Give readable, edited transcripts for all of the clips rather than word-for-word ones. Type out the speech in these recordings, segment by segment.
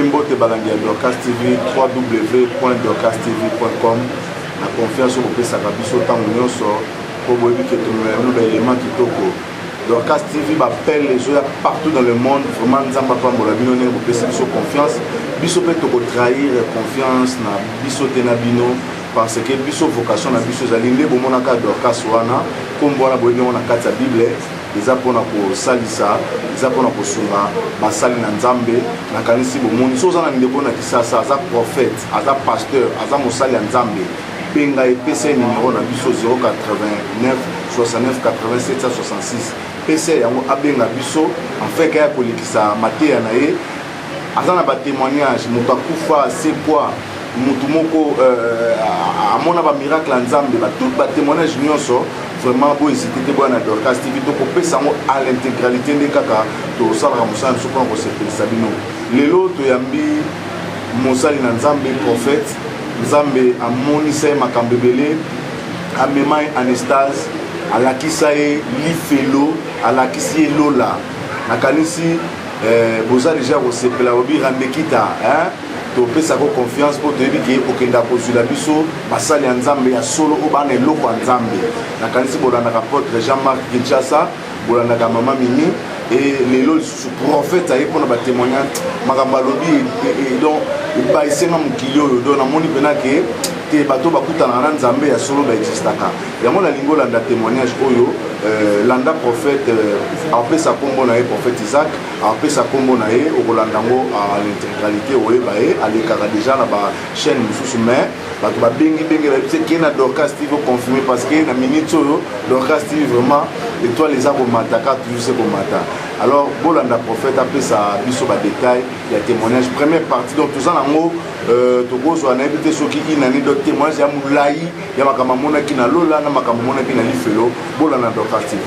Mbote Balangia Dorcas TV, www.dorcastv.com. La confiance au pays Sakabiso Tangunyo sort pour vous que tout le monde élément qui toko. Dorcas TV appelle les gens partout dans le monde. Vraiment, nous avons pas la binone pour pays confiance. Biso peut toko trahir confiance na biso tenabino parce que biso vocation na biso zalinde bo monaka Dorcas wana comme voilà bo on a kata Bible. Eza pona ko salisa, eza pona ko sunga, basali na nzambe, na kanisi bo moni soza na ndeko na kisasa, aza prophète, aza pasteur, aza mosali ya nzambe. Benga PC numéro na biso 089 69 87 66. PC yango abenga biso enfin kaya kolekisa mateya na ye. Aza na ba témoignage, moto akufa c'est quoi? Mutu moko amona ba miracle nzambe, ba tout ba témoignage nyonso. Vraiment, bon, ici, tu es bon à Dorcas TV, donc on peut savoir à l'intégralité des caca, tu as ça, Ramoussa, nous sommes Sabino. Les autres, Yambi, Moussali, Nzambe, prophète, Nzambe, Amonise, Makambebele, Amemai, Anastase, Alakisae, Lifelo, Alakisi, Lola, Nakanisi, Boza déjà, on s'est fait la hobby, Rambekita, hein? Tu peux savoir confiance pour te dire que aucun d'accord sur la biso, Basali Nzambe ya solo au ban et loko Nzambe. Na kanisi bolanda rapporte Jean-Marc Kinshasa, bolanda Mama Mimi et les lots sous prophète aye pour na témoignage makambalobi et donc ba isenga mukilio do na moni pena ke te bato bakuta na Nzambe ya solo ba existaka. Ya mona lingo landa témoignage oyo landa prophète après sa combo na prophète Isaac, après sa combo na au Rolandango à l'intégralité oye ba alekaka déjà na ba chaîne mususu mais bato ba bengi ba c'est qui na Dorcas TV confirmé parce que na minute oyo Dorcas TV vraiment étoile les arbres mataka toujours c'est comme mata. Alors bolanda prophète après ça biso ba détail il y a témoignage première partie donc tout ça nango togo so na ebité soki inani do témoignage ya mulai ya makama mona kina lola na makama mona kina lifelo bolanda Dorcas TV.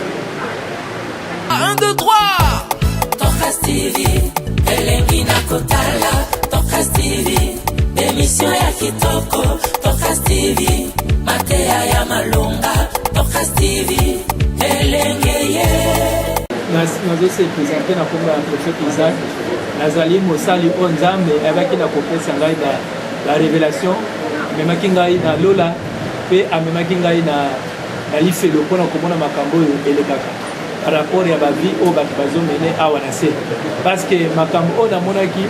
1 2 3 Dorcas TV Elengina Kotala Dorcas TV émission ya kitoko Dorcas TV Matea ya Malonga Dorcas TV Elengeye nazo se présenter na komba ya prophète Isaac nazali mosali o nzambe ayebaki na kopesa ngai la révélation amemaki ngai na lola mpe amemaki ngai na lifelo mpona komona makambo oyo elekaka par rapport ya bavi oyo bato bazomene awa na se parce que makambo oyo namonaki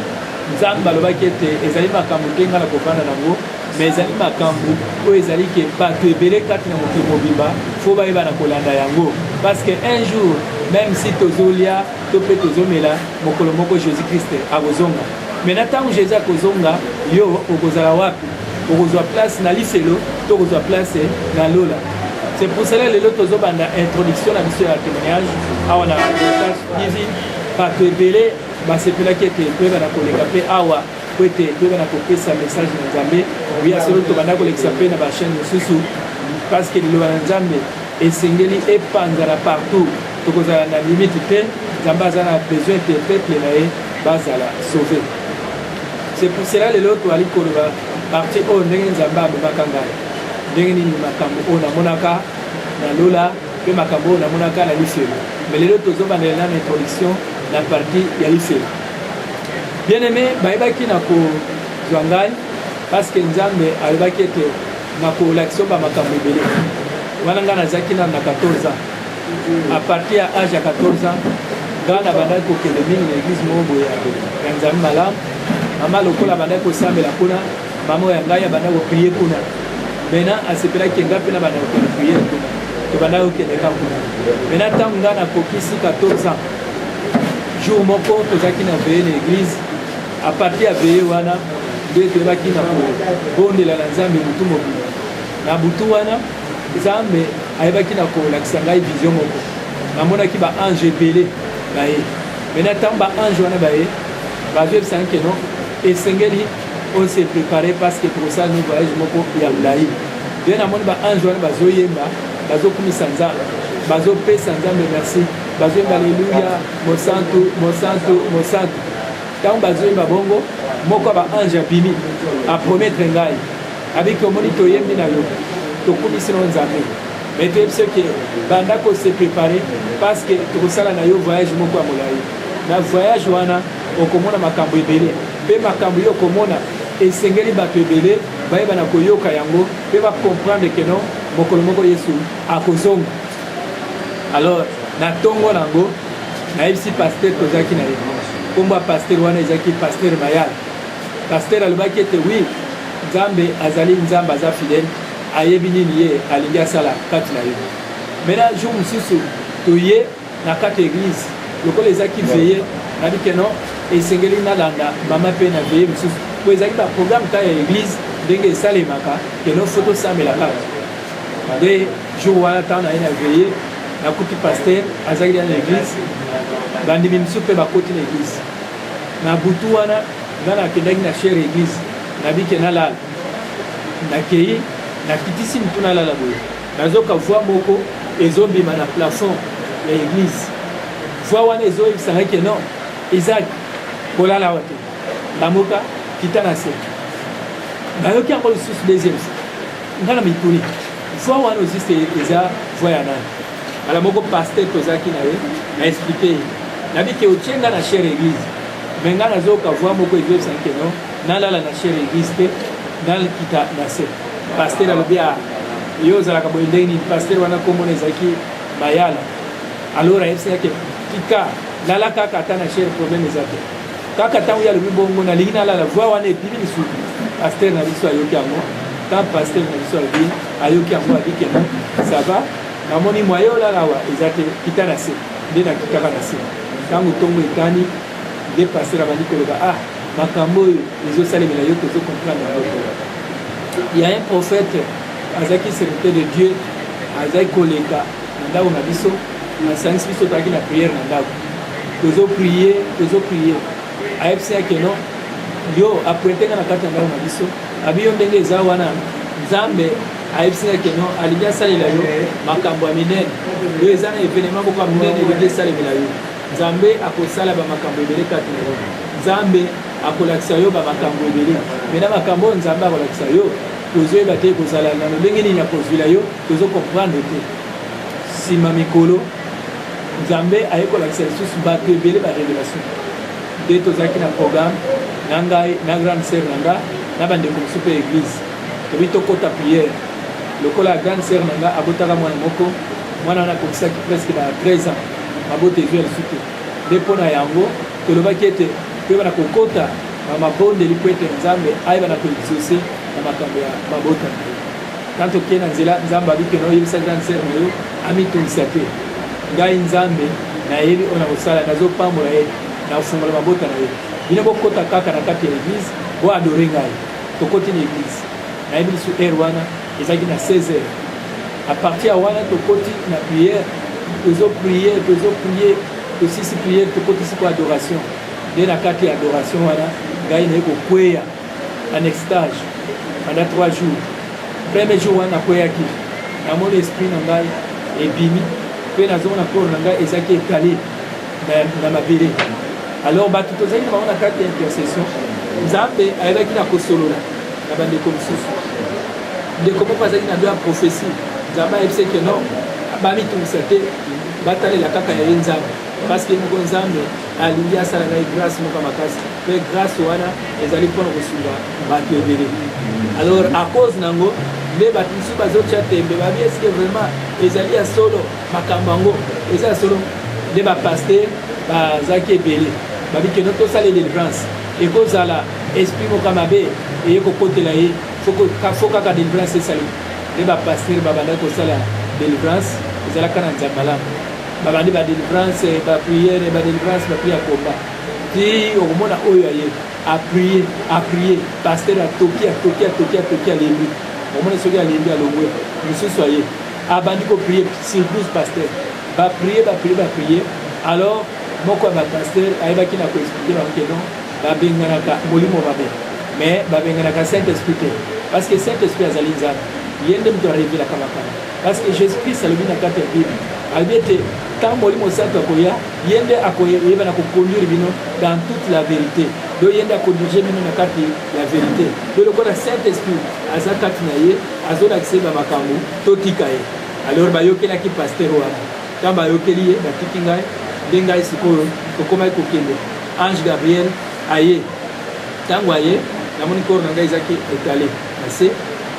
nzambe alobaki ete ezali makambo te ngai na kovanda nango mais ezali makambo oyo ezali ke bato ebele kati na mokili mobimba fo bayeba na kolanda yango parce que un jour même si tozolia to mpe tozomela mokolo moko Jésus Christ akozonga mais na ntango Jésus akozonga yo okozala wapi okozwa place na lifelo to okozwa place na lola. C'est pour cela que nous avons une introduction à la témoignage. On a dit que les gens qui sa message de Nzambe. Oui, à ce moment-là, on a dit la chaîne parce que le Nzambe est singeli et panzara partout. Donc, on a une limite, Nzambe a besoin de peuple sauver. C'est pour cela que l'autre a dit que parti au Nzambe a ndenge nini makambo oyo namonaka na lola mpe makambo oyo namonaka na lifelo mais lelo tozobandela na introduction na partie ya lifelo bien aimé bayebaki na kozwa ngai parce que nzambe ayebaki ete na kolakisa bamakambo ebele wana ngai nazalaki na 14 ans à partir ya age ya 14 ans ngai nabandaki kokende mingi na église moko boye ya nzambe malamu mama lokola bandaki kosambela kuna mama oyo ya ngai abandaki koprie kuna maintenant asepelaki nga mpe na bandako kende priere kuna tobandaki kokendeka kuna maintenant ntango nga nakokisi 14 ans jour moko tozalaki na veye na église a partir ya veye wana nde toyebaki na kobondela na nzambe butu mobima na butu wana nzambe ayebaki na kolakisa ngai vision moko namonaki baange ebele baye maintenant ntango baange wana baye bazoyebisaki ke non esengeli on s'est préparé parce que pour ça nous voyage moko ya mulayi bien amoni baange wana bazoyemba bazokumisa nzambe bazopesa nzambe merci bazoyemba alleluya mosantu mosantu mosantu ntango bazoyemba bongo moko ya baange abimi apromettre ngai abiki omoni toyembi na yo tokumisi no nzambe mais toyebi soki banda kose préparé parce que tokosala na yo voyage moko ya molayi na voyage wana okomona makambo ebele mpe makambo yo komona esengeli bato ebele bayeba na koyoka yango mpe bacomprendre ke non mokolo moko yesu akozonga. Alors na ntongo nango nayebisi paster tozalaki na ye kombo ya paster wana ezalaki paster mayala. Paster alobaki ete wi nzambe azali nzambe aza fidèle ayebi nini ye alingi asala kati na ye. Maintenant jour mosusu toye na kati ya église lokola ezalaki veye nabi ke non esengeli nalanda mama mpe na veye mosusu po ezalaki baprogramme kaka ya église ndenge esalemaka ke non fo tosambela kaka nde jour wana ntango naye na veye nakuti paster azalaki na église bandimi mosusu mpe bakoti na église na butu wana nga nakendaki na chere église nabike nalala nakei nakitisi mutu nalala boye nazoka voi moko ezobima na plafond ya église voi wana ezoyebisanga ke non ezaki kolala awa te lamuka kita na se nayoki yango lisusu deuxième nga na mituni voi wana osiste eza voi ya nani ala moko paster tozalaki na ye na explike ye nabike otie nga na chere église me nga nazoyoka voi moko ezoyebisanga ke non nalala na chere église te nakita na se paster alobi yo ozalaka boye ndenge nini paster wana komona ezalaki mayala alors ayebisaki tika lala kaka ata na chere problème eza te kaka ntango ye alobi bongo nalingi nalala voi wana epibi lisusu paster na biso ayoki yango ntango paster na biso alobi ayoki yango abike non ça va namoni mwaye olala awa eza te kita na se nde nakitaka na se ntango ntongo ekani nde paster abandi koloba makambo oyo ezosalemela yo tozokomprendre yango. Il y a un prophète azaki serviteur de Dieu azaki koleka na ndako na biso asangisi biso toaki na prière na ndako tozoprier ayebisaki non yo apointenga na kati ya ndako na biso abi yo ndenge eza wana nzambe ayebisaki non alingi asalela yo makambo ya minene yo eza na événement moko ya minene elingi esalemela yo nzambe akosala bamakambo ebele kati na yo nzambe akolakisa yo bamakambo ebele mena makambo oyo nzambe akolakisa yo tozoyeba te kozala na ndenge nini akozwila yo tozokomprendre te nsima mikolo nzambe ayekolakisa lisusu bato ebele barévélation nde tozalaki na programme na ngai na grande sœur na nga na bandeko mosusu mpe église tobi tokota prière lokola ya grande sœur na nga abotaka mwana moko mwana wana akokisaki presque na 13 ans mabota ezwi ya lisu te nde mpo na yango tolobaki ete toyeba na kokota bamabondeli mpo ete nzambe ayeba na koexauce na makambo ya mabota na yo ntan tokei na nzela nzambe abike na oyebisa grande sœur na yo amitungisa te ngai nzambe nayebi oyo na kosala nazopambola ye na kofungola mabota na ye bino bokota kaka na kati ya église boadore ngai tokoti na église nayebi lisu heure wana ezalaki na 16 heures à partir ya wana tokoti na prière tozoprier tosisi prière tokotisi ko adoration nde na kati ya adoration wana ngai naye kokweya en extage pendant 3 jours. Premier jour wana nakweyaki namoni esprit na ngai ebimi mpe nazomona corps na ngai ezalaki ekale na mabele. Alors bato tozalaki bango na kati ya intercession nzambe ayebaki na kosolola na bandeko mosusu ndeko moko azalaki na do ya prophétie nzambe ayebisaki non bamitungisa te batalela kaka ya ye nzambe parce que moko nzambe alingi asala ngai grâce moko makasi mpe grâce wana ezali mpona kosunga bato ebele. Alors à cause nango nde bato mosusu bazotya tembe babi eske vraiment ezali ya solo makambo yango eza ya solo nde bapaster bazalaki ebele babi keno tosala délivrance ekozala esprit moko mabe eye kokotela ye fo kaka délivrance esali nde bapaster babandaki kosala délivrance ezalaka na nzambe malamu babandi badélivrance bapriere badélivrance baprie ya komba ti okomona oyo aye aprie paster atoki alembi omona soki alembi alongwe mosusu aye abandi koprie surprise paster baprie alors moko ya bapaster ayebaki na koexplike bango non babenganaka molimo mabe mais babenganaka saint esprit te parce que saint esprit azali nzambe ye nde moto arevelaka makambo parce que jésus christ alobi na kati ya bible alobi ete ntango molimo santo akoya ye nde akoyeba na koconduire bino dans toute la vérité do ye nde akondirige bino na kati ya vérité do lokola saint esprit aza kati na ye azolakisa ye bamakambo totika ye. Alors bayokelaki paster wana ntango bayokeli ye batiki ngai nde ngai sikoyo tokomaki kokende ange gabriel aye tango aye namoni corps na ngai ezaki étalé assez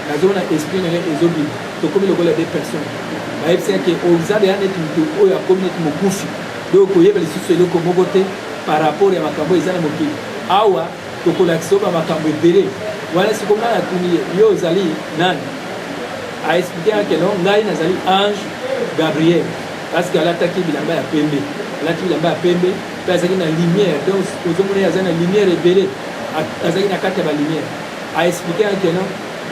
nazona esprit na ngai ezobi tokomi lokola des personnes bayebisaki oza deya neti moto oyo akomi neti mokufi donc koyeba lisusu eloko moko te par rapport ya makambo eza na mokili awa tokolakisa oyo bamakambo ebele wana sikoyo ngai natuni ye yo ozali nani aexplikaki no ngai nazali ange Gabriel parce que alataki bilamba ya pembe alati bilamba ya pembe mpe azalaki na lumière donc ozomona ye aza na lumière ebele azalaki na kati ya balumière aexplikaki no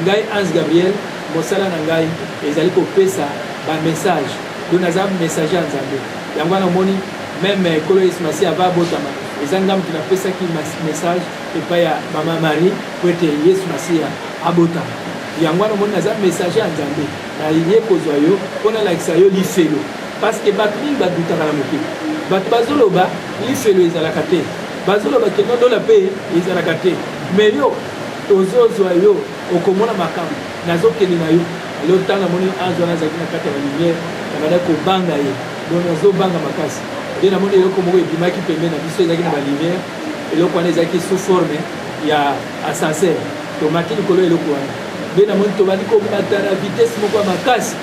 ngai ange Gabriel mosala na ngai ezali kopesa bamessage donc naza messager ya nzambe yango wana omoni même kolo yesu masi ava abotama eza ngai moto napesaki message epai ya mama marie po ete yesu masiya abotama yango wana omoni naza messager ya nzambe naye kozwa yo mpo nalakisa yo lifelo parce que bato mingi badutaka na mokili bato bazoloba lifelo ezalaka te bazoloba kendodola mpe ezalaka te mais yo ozozwa yo okomona makambo nazokende na yo alo ntango namoni ange wana azalaki na kati ya balumière nabanda kobanga ye donc nazobanga makasi nde namoni eloko moko ebimaki pembe na biso ezalaki na balumière eloko wana ezalaki sous forme ya ascenseur tomati likolo eloko wana nde namoni tobandi komata na vitesse moko ya makasi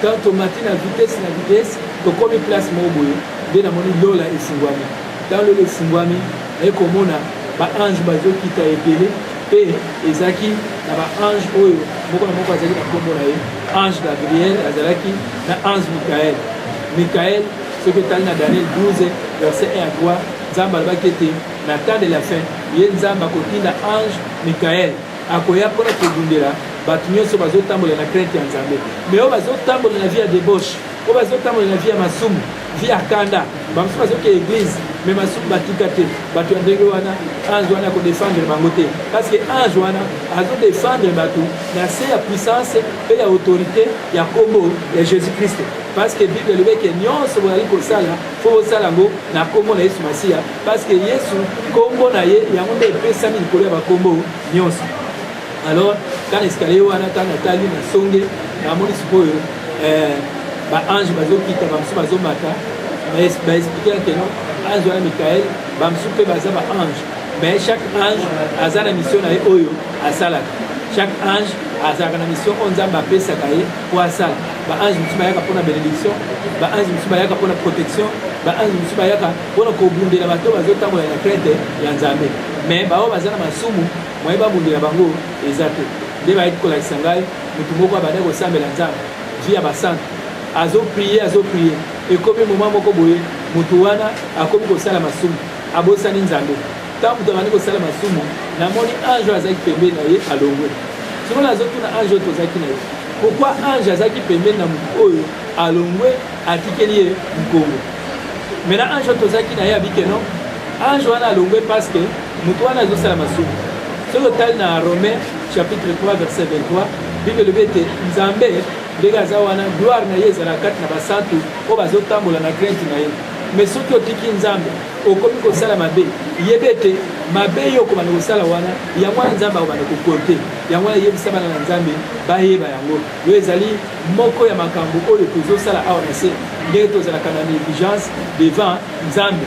quand tomati na vitesse tokomi place moko boye nde namoni lola efungwami ntango lola efungwami naye komona baange bazokita ebele mpe ezalaki na baange oyo moko na moko azalaki na nkombo na ye ange Gabriel azalaki na ange Michael soki etali na Daniel 12 verset 1 à 3 nzambe alobaki ete na temps de la fin ye nzambe akotinda ange Michael akoya mpona kobundela bato nyonso bazotambola na crainte ya nzambe mais oyo bazotambola na vie ya débauche oyo bazotambola na vie ya masumu vie ya kanda bamosusu bazoki église mais masumu batika te bato ya ndenge wana ange wana akodefendre bango te parce que ange wana azodefendre bato na se ya puissance mpe ya autorité ya kombo ya jésus christ parce que bible elobeki nyonso bozali kosala fo bosala yango na kombo na yesu masiya parce que yesu kombo na ye yango nde epesami likolo ya bakombo nyonso alors kana escalier wana ntango natali na songe namoni sikoyo baange bazokita bamosusu bazomata baexplikaki no ange wana Michael bamosusu mpe baza baange mais chaque ange aza na mission na ye oyo asalaka chaque ange azalaka na mission oyo nzambe apesaka ye po asala baange mosusu bayaka mpona bénédiction baange mosusu bayaka mpona protection baange mosusu bayaka mpona kobundela bato bazotambola na crainte ya nzambe mais bao baza na masumu moye babundela bango eza te nde bayaki kolakisa ngai motu moko abanda kosambela nzambe vi ya basante azoprie ekomi moma moko boye motu wana akomi kosala masumu abosani nzambe ntango moto abandi kosala masumu namoni ange oyo azalaki pembeni na ye alongwe sikoyo nazotuna ange oyo tozalaki na ye pourkui ange azalaki pembeni na motu oyo alongwe atikeli ye nkongo maintenant ange oyo tozalaki na ye abike no ange wana alongwe parce que motu wana azosala masumu soki otali na Romains chapitre 3 verset 23 bible elobi ete nzambe ndenge aza wana gloire na ye ezala kati na basantu oyo bazotambola na crainte na ye mais soki otiki nzambe okomi kosala mabe yebe ete mabe yo okobanda kosala wana yango wana nzambe akobanda kokote yango wana yebisa bana na nzambe bayeba yango yo ezali moko ya makambo oyo tozosala awa na se ndenge tozalaka na négligence devant nzambe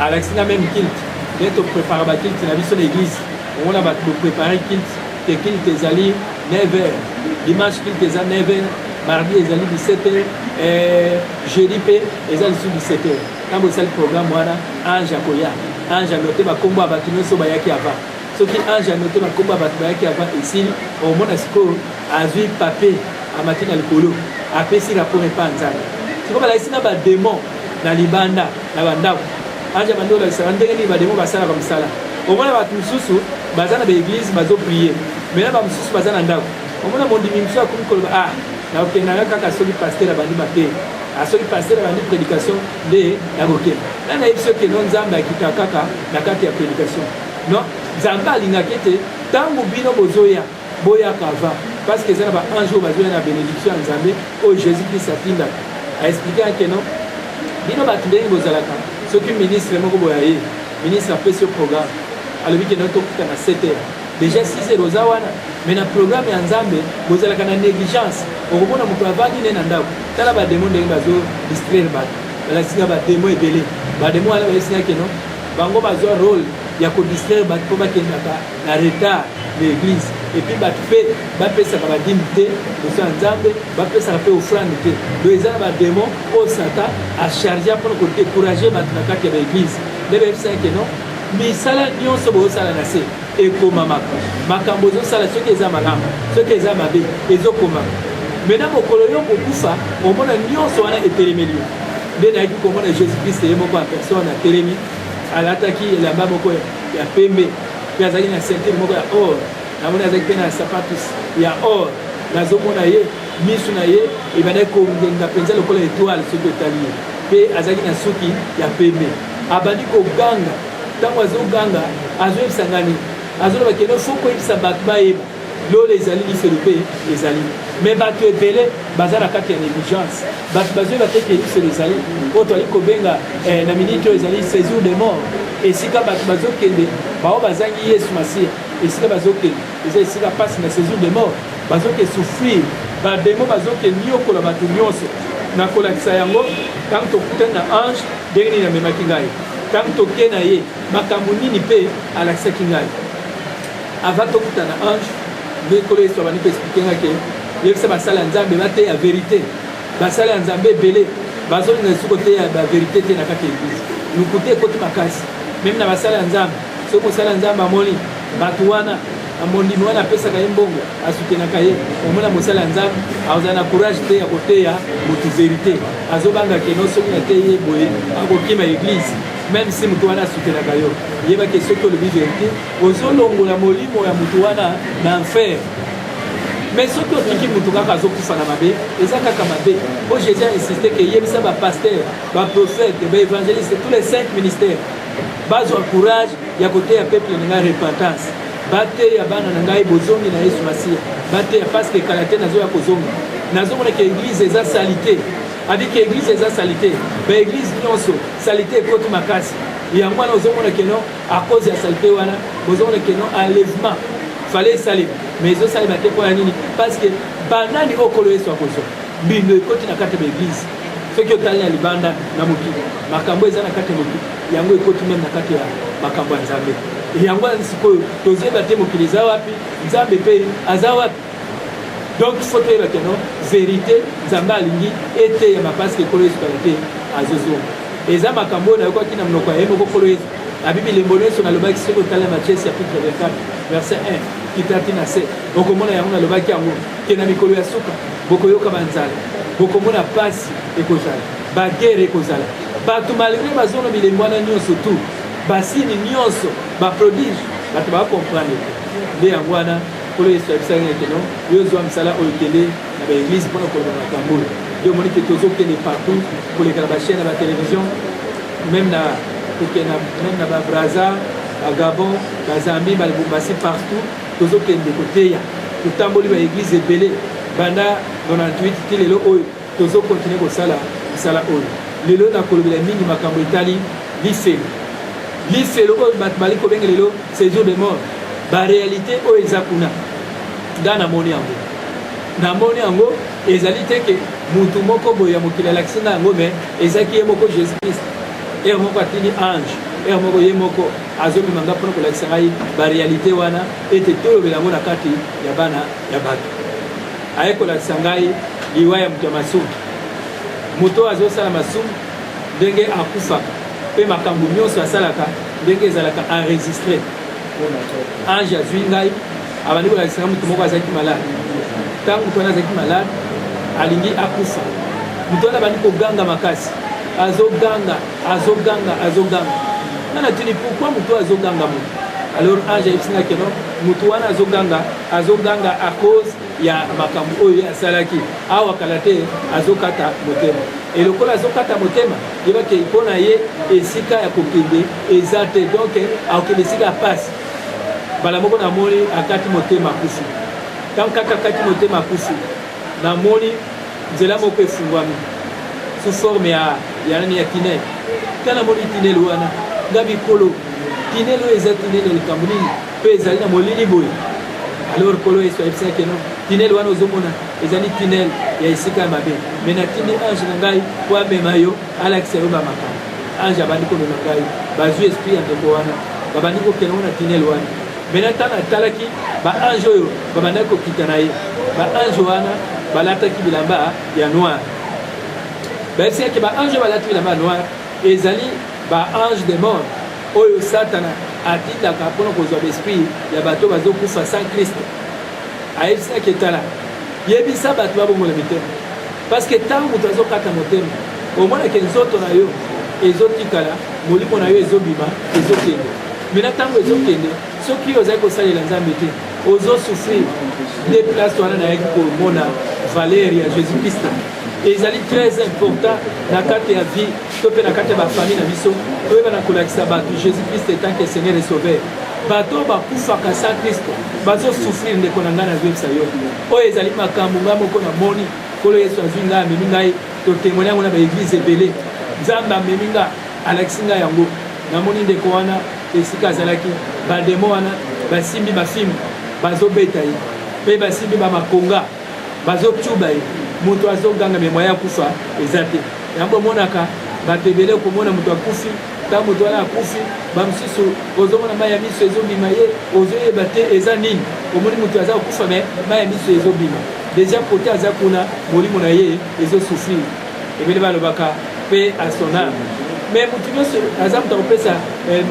alakisi nga même kilte ndenge toprépara bakilte na biso na église omona bato boprépare kilte te kilte ezali 9h dimanche kilte eza 9h mardi ezali 17h jeudi mpe eza lisu 17h ntango esali programme wana ange akoya ange anote bakombo ya bato nyonso bayaki ava soki ange anote bakombo ya bato bayaki ava esili omona sikoyo azwi pape amati na likolo apesi rapport epa nzambe sikoyo balakisi na bademon na libanda na bandako ange abandi olakisaka ndenge nini bademon basalaka mosala omona bato mosusu baza na baeglise bazoprie maintenant bamosusu baza na ndako omona mondimi mosusu akomi koloba nakokendanga kaka soki paster abandi mabe soki paster abandi prédication nde nakokenda na nayebi soki no nzambe akita kaka na kati ya prédication non nzambe alingaki ete ntango bino bozoya boyaka ava parce que eza na baange oyo bazoya na bénédiction ya nzambe oyo jésus christ atindaka aexplikaki no bino bato ndenge bozalaka soki ministre moko boya ye ministre apesi yo programme alobi kende tokuta na 7h déjà 6h oza wana mais na programme ya nzambe bozalaka na négligence okomona moto avandi nde na ndako tala bademo ndenge bazo distraire bato balakisinga bademo ebele bademo wana bayesingaki no bango bazwa rôle ya kodistraire bato mpo bakendaka na retard na église epuis bato mpe bapesaka badimi te liboso ya nzambe bapesaka mpe offrande te do eza na bademon oyo satan achargea mpona kodécourage bato na kati ya baeglise nde bayebisaki no misala nyonso bozosala na se ekomamaka makambo ozosala soki eza malamu soki eza mabe ezokomaka mena mokolo yo kokufa omona nyonso wana etelemeli yo nde nayaki komona jésus christ ye moko ya personne atelemi alataki elamba moko ya pembe mpe azalaki na ceinture moko ya or namoni azalaki mpe na sapatus ya or nazomona ye misu na ye ebandaki kongenga mpenza lokola étoile soki otali ye mpe azalaki na suki ya pembe abandi koganga ntango azoganga azoyebisa ngani azoloba keno fo koyebisa bato bayeba lolo ezali lifelo mpe ezali me bato ebele baza na kati ya négligence bato bazoyeba te ke lifelo ezali oyo toali kobenga na minute oyo ezali séjour de mort esika bato bazokende bao bazangi yesu masiya esika bazokende eza esika mpasi na séjour de mort bazoke souffrir bademo bazoke niokola bato nyonso nakolakisa yango ntango tokutani na ange ndenge nini amemaki ngai ntango toke na ye makambo nini mpe alakisaki ngai avant tokuta na ange ndekolo yesu abandi koexplike ngake yebisa basala ya nzambe bateya verité basala ya nzambe ebele bazolinga esu koteya baverité te na kati ya eglise lukuta ekoti makasi meme na basala ya nzambe soki mosala ya nzambe amoni bato wana amondimi wana apesaka ye mbongo asutenaka ye omona mosala ya nzambe azala na courage te ya koteya motu verité azobanga keno soki nateye ye boye akokima eglise même si moto wana asutenaka yo yebaki soki olobi verité ozolongola molimo ya moto wana na enfer mais soki otiki moto kaka azokufa na mabe eza kaka mabe po jésus a insisté ke yebisa bapaster baprophète baévangéliste tous les 5 ministères bazwa courage ya koteya peuple na ngai repentance bateya bana na ngai bozongi na yesu masiya bateya parce que kala te nazoya kozonga nazomona ke église eza salite adi ke église eza salite baéglise nyonso salite ekoti makasi yango wana ozomona keno à cause ya salite wana bozomona keno enlèvement fallait esalema mais ezosalema te mpo ya nini parce que banani okolo yesu akozwa mbindo ekoti na kati ya baéglise soki otali na libanda na mokili makambo eza na kati ya mokili yango ekoti meme na kati ya makambo ya nzambe yango wana sikoyo tozoyeba te mokili eza wapi nzambe mpe aza wapi donc faut toyeba keno vérité nzambe alingi eteyama parce que ekolo yesu kala te azozonga eza makambo oyo nayokaki na monoko ya ye moko kolo yesu na bible lembo nyonso nalobaki soki otala Matthieu chapitre 24 verset 1 kitati na se bokomona yango nalobaki yango ke na mikolo ya suka bokoyoka banzala bokomona pasi ekozala bagere ekozala bato malgré bazona bilembo wana nyonso tu basini nyonso baprodige bato bakomprendre nde yango wana kolo yesu abisaki ekeno yo ozwa misala oyo kende na baeglise mpona koloba makambo oyo nde omoni ke tozokende partout koleka na bachaine na batélévision même na babraza bagabon bazambi balibumbashi partout tozokende koteya totamboli baeglise ebele banda 98 ti lelo oyo tozokontinue kosala misala oyo lelo nakolobela mingi makambo etali lifelo oyo bato bali kobenga lelo séjour de mort baréalité oyo eza kuna nga namoni yango ezali te ke mutu moko boye ya mokili alakisi nga yango me ezaki ye moko jésus christ ere moko atindi ange ere moko ye moko azobima nga mpona kolakisa ngai baréalité wana ete tolobela yango na kati ya bana ya bato aye kolakisa ngai liwa ya moto ya masumu moto azosala masumu ndenge akufaka mpe makambo nyonso asalaka ndenge ezalaka enregistré ange azwi ngai abandi kolakisa ngai moto moko azalaki malade ntango moto wana azalaki malade alingi akufa moto wana abandi koganga makasi azoganga nana tuni pourquoi moto azoganga moto alors ange ayebisanga keno moto wana azoganga à cause ya makambo oyo asalaki awa kala te azokata motema elokola azokata motema yebaki mpona ye esika ya kokende eza te donc akokende esika ya pasi bala moko namoni akati motema akufi ntango kaka akati motema akufi namoni nzela moko efungwami sous forme ya nani ya tinel ntango namoni tinel wana nga bikolo tinel oyo eza tinel ya likambo nini mpe ezali na molili boye alors kolo yesu ayebisaki no tinel wana ozomona ezali tinel ya esika ya mabe me natindi ange na ngai po amema yo alakisa yo bamakambo ange abandi komema ngai bazwi esprit ya ndeko wana babandi kokende ngo na tinel wana maintenant ntango natalaki baange oyo babandaki kokita na ye baange wana balataki bilamba ya noir bayebisaki baange oyo balati bilamba ya noir ezali baange de mort oyo satana atindaka mpona kozwa baesprit ya bato bazokufa sans Christ ayebisaki etala yebisa bato babongola mitema parce que ntango moto azokata motema omonake nzoto na yo ezotikala molimo na yo ezobima ezokende mina ntango ezokende soki ozali kosalela nzambe te ozosouffrir nde place wana nayaki komona valeur ya jésus christ ezali très important na kati ya vie to mpe na kati ya bafamille na biso toyeba na kolakisa bato jésus christ etant que seigneur et sauveur bato bakufaka sans christ bazosouffrir ndeko na ngai nazoyebisa yo oyo ezali makambo ngai moko namoni kolo yesu azwi ngai amemi ngai totémoine yango na baeglise ebele nzambe amemi ngai alakisi ngai yango namoni ndeko wana esika azalaki bademo wana basimbi bafimbu bazobeta ye mpe basimbi bamakonga bazocuba ye moto azoganga memoya ya kufa eza te yango omonaka bato ebele komona moto akufi ntango moto wana akufi bamosusu ozomona mai ya miso ezobima ye ozoyeba te eza nini omoni moto aza kokufa me mai ya miso ezobima deja kote aza kuna molimo na ye ezosouffrir ebele balobaka mpe à son âme mais motu nyonso aza moto akopesa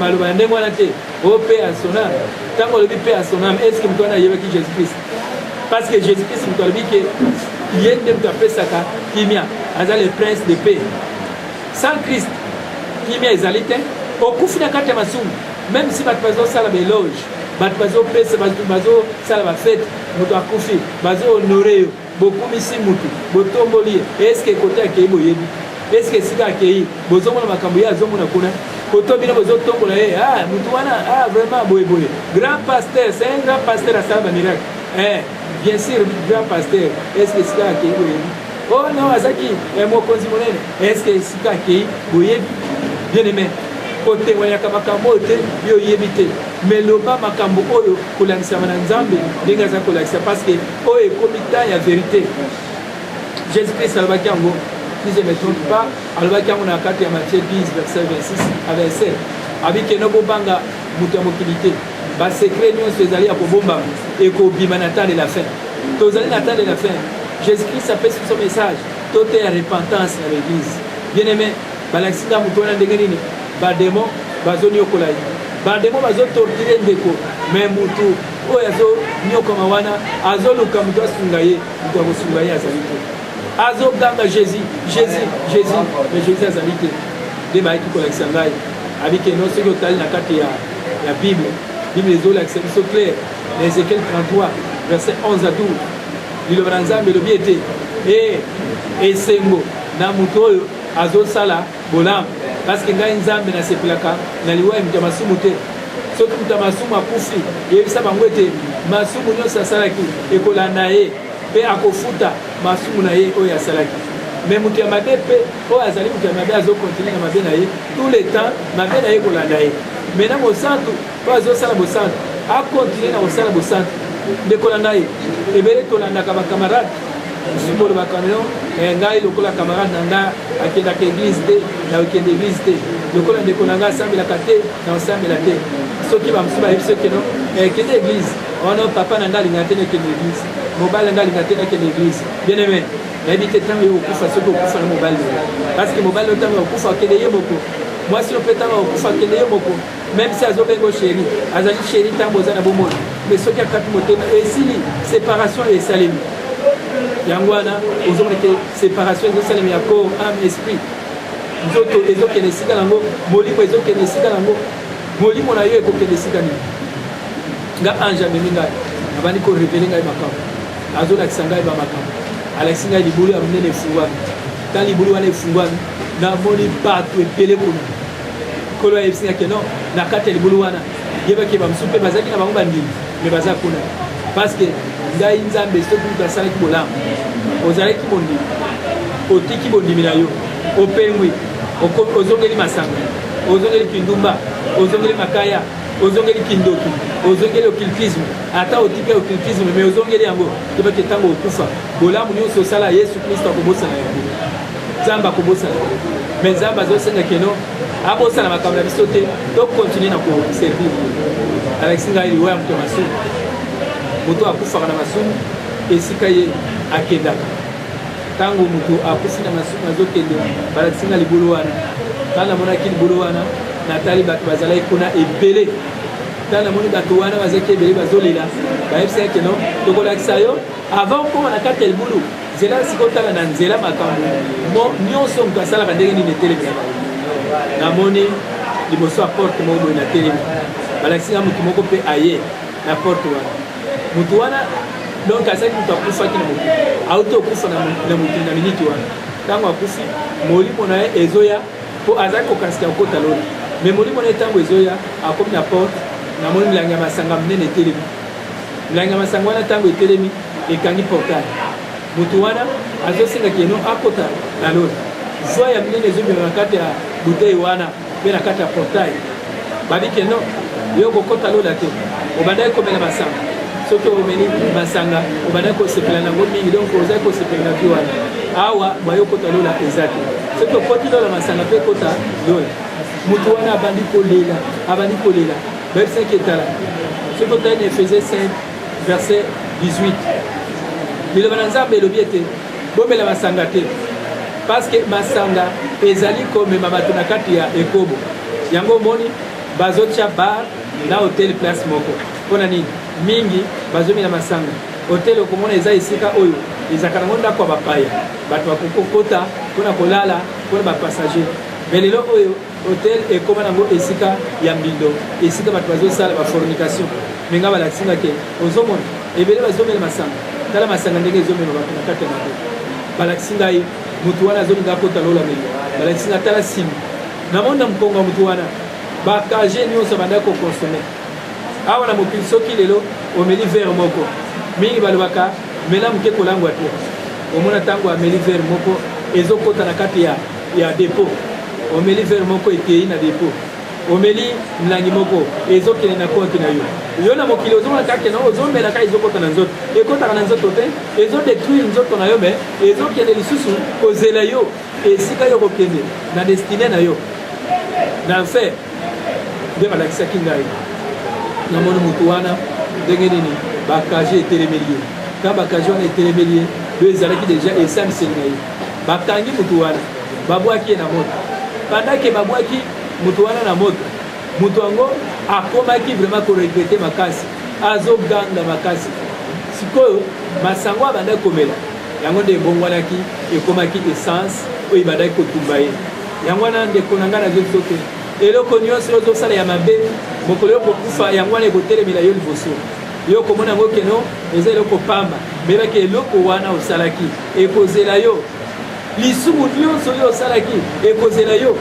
maloba ya ndenge wana te o mpe à son âme ntango olobi mpe à son âme estce moto wana ayebaki jésus christ parce que jésus christ moto alobi ke ye nde moto apesaka kimia aza le prince de paix sans christ kimia ezali te okufi na kati ya masumu même si bato bazosala baeloge bato bazopesa bato bazosala bafete moto akufi bazohonore yo bokumisi motu botomboli ye estce kote akei boyebi estce esika akei bozomona makambo ye azomona kuna koto bino bozotombola ye motu wana vraiment boyeboye grand pasteur c'est un grand pasteur asala bamiracle bien sûr grand pasteur estce esika akei boyebi oh non azaki mokonzi monene estce esika akei boyebi bien aimé kotemoyaka makambo oyo te yo oyebi te mais loba makambo oyo kolakisama na nzambe ndenge aza kolakisa parce que oyo ekomi temps ya vérité jésus christ alobaki yango si je ne me trompe pas alobaki yango na kati ya Matthieu 10 verset 26 à 27 abiki eno bobanga moto ya mokili te basekret nyonso ezali ya kobombama ekobima na temps de la fin tozali na temps de la fin jésus christ apesi biso message to te ya repentance na l'église bien aimé balakisi nga moto wana ndenge nini bademo bazoniokola ye bademo bazotortire ndeko me mutu oyo azoniokoma wana azoluka moto asunga ye moto akosunga ye azali te azoganga jésus mais jésus azali te nde bayaki kolakisa ngai abike no soki otali na kati ya bible ezolakisa biso clair na Ézéchiel 33 verset 11 à 12 liloba na nzambe elobi ete esengo na moto oyo azosala bolamu parce que ngai nzambe nasepelaka na liwa ya moto ya masumu te soki moto ya masumu akufi yebisa bango ete masumu nyonso asalaki ekolanda ye mpe akofuta masumu na ye oyo asalaki mais moto ya mabe mpe oyo azali moto ya mabe azokontinue na mabe na ye tout le temps mabe na ye ekolanda ye maintenant mosantu oyo azosala mosantu akontinue na kosala mosantu nde kolanda ye ebele tolandaka bakamarade simbolo bakameno ngai lokola camarade na nga akendaka église te na okende église te lokola ndeko na nga asambelaka te na osambela te soki bamosusu bayebi soki no kende église wana papa na nga alingaka te nakende église mobali na nga alingaka te nakende église bien aimé nayebi te ntango ye okufa soki okufa na mobali parce que mobali ntango okufa akende ye moko mwasi no mpe ntango okufa akende ye moko même si azobengo chéri azali chéri ntango oza na bomoi mais soki akati motema esili séparation esalemi yango wana ozomona ke séparation ezosalema ya corps âme esprit nzoto ezokende esika nango molimo ezokende esika nango molimo na yo ekokende esika nini nga ange amemi ngai abandi korevele ngai makambo azolakisa ngai bamakambo alakisi ngai libulu ya monene efungwami ntan libulu wana efungwami namoni bato ebele kuna kolo ayebisi ngake non na kati ya libulu wana yebaki bamosusu mpe bazalaki na bango bandimi me baza kuna parce que ngai nzambe soki moto asalaki bolamu ozalaki bondimi otiki bondimi na yo opengwi ozongeli masanga ozongeli kindumba ozongeli makaya ozongeli kindoki ozongeli occultisme ata otiki occultisme mais ozongeli yango yebaki ntango okufa bolamu nyonso osala yesu kristo akobosana yango Zamba kobosana. Mais Zamba zosenga keno abosana makambo na biso te to continuer na ko servir. Avec singa ili wa mto masu. Moto akufaka na masu esika ye akendaka. Tango moto akufi na masu azokende bala singa libulu wana. Kana mona kili libulu wana natali bato bazalaki kuna ebele. Kana moni bato wana bazaki ebele bazolela. Ba FCA keno tokolakisa yo avant ko na kata libulu. Zela sikotala na nzela makambo mo nyonso mtu asalaka ndenge nini etelemaka namoni liboso ya porte moko boye na telemi balakisinga mutu moko mpe aye na porte wana mutu wana donc azalaki mutu akufaki na motu auti okufa na mokili na miniti wana ntango akufi molimo na ye ezoya mpo azalaki kokasika kokota lona me molimo na ye ntango ezoya akomi na porte namoni milangi ya masanga minene etelemi milangi ya masanga wana ntango etelemi ekangi portail mutu wana azosenga keno akota na lona zwa ya minene ezobima na kati ya butei wana mpe na kati ya portail babi keno yo kokota lola te obandaki komela masanga soki omeli masanga obandaki kosepela nango mingi donc ozali kosepela na bio wana awa bayo kota lola eza te soki okoti lola masanga mpe kota lola mutu wana abandi kolela bayebisaki etala soki otali na Efésiens 5 verset 18 liloba na Nzambe elobi ete bomela masanga te parce que masanga ezali komema bato na kati ya ekobo yango omoni bazotia bar na hotel place moko mpona nini mingi bazomela masanga hotel okomona eza esika oyo ezalaka nango ndako ya bapaya bato bakokokota mpona kolala mpona bapassager me lelo oyo hotel ekoma nango esika ya mbindo esika bato bazosala bafornication me nga balakisinga ke ozomona ebele bazomela masanga tala masanga ndenge ezomema bato na kati ya mabe balakisi ngai mutu wana azolinga akota lola meli balakisi nga tala simi namonda mkonga mutu wana bakaje nyonso bandaki kokonsome awa na mokili soki lelo omeli verre moko mingi balobaka mela moke kolangwa te omona ntango ameli verre moko ezokota na kati ya depo omeli verre moko ekei na depo omeli mlangi moko ezokende na konte na yo na mokili ozomona kaka ozomelaka ezokota na nzoto ekotaka na nzoto te ezodétruire nzoto na yo me ezokende lisusu kozela yo esika yo kokende na destine na yo na enfer nde balakisaki ngai namoni mutu wana ndenge nini bakaje etelemeli ye ka bakaje wana etelemeli ye yo ezalaki deja esamiseli na ye bakangi mutu wana babwaki ye na moto pandake babwaki mutu wana na moto mutu yango akomaki vraiment koregrete makasi azoganga makasi sikoyo masango abandaki komela yango nde ebongwanaki ekomaki essence oyo ebandaki kotumba ye yango wana ndeko na ngai nazoki soki eloko nyonso ozosala ya mabe mokolo yo kokufa yango wana ekotelemela yo liboso yo komona yango keno eza eloko pamba mebaki eloko wana osalaki ekozela yo lisumu nyonso oyo osalaki ekozela yo.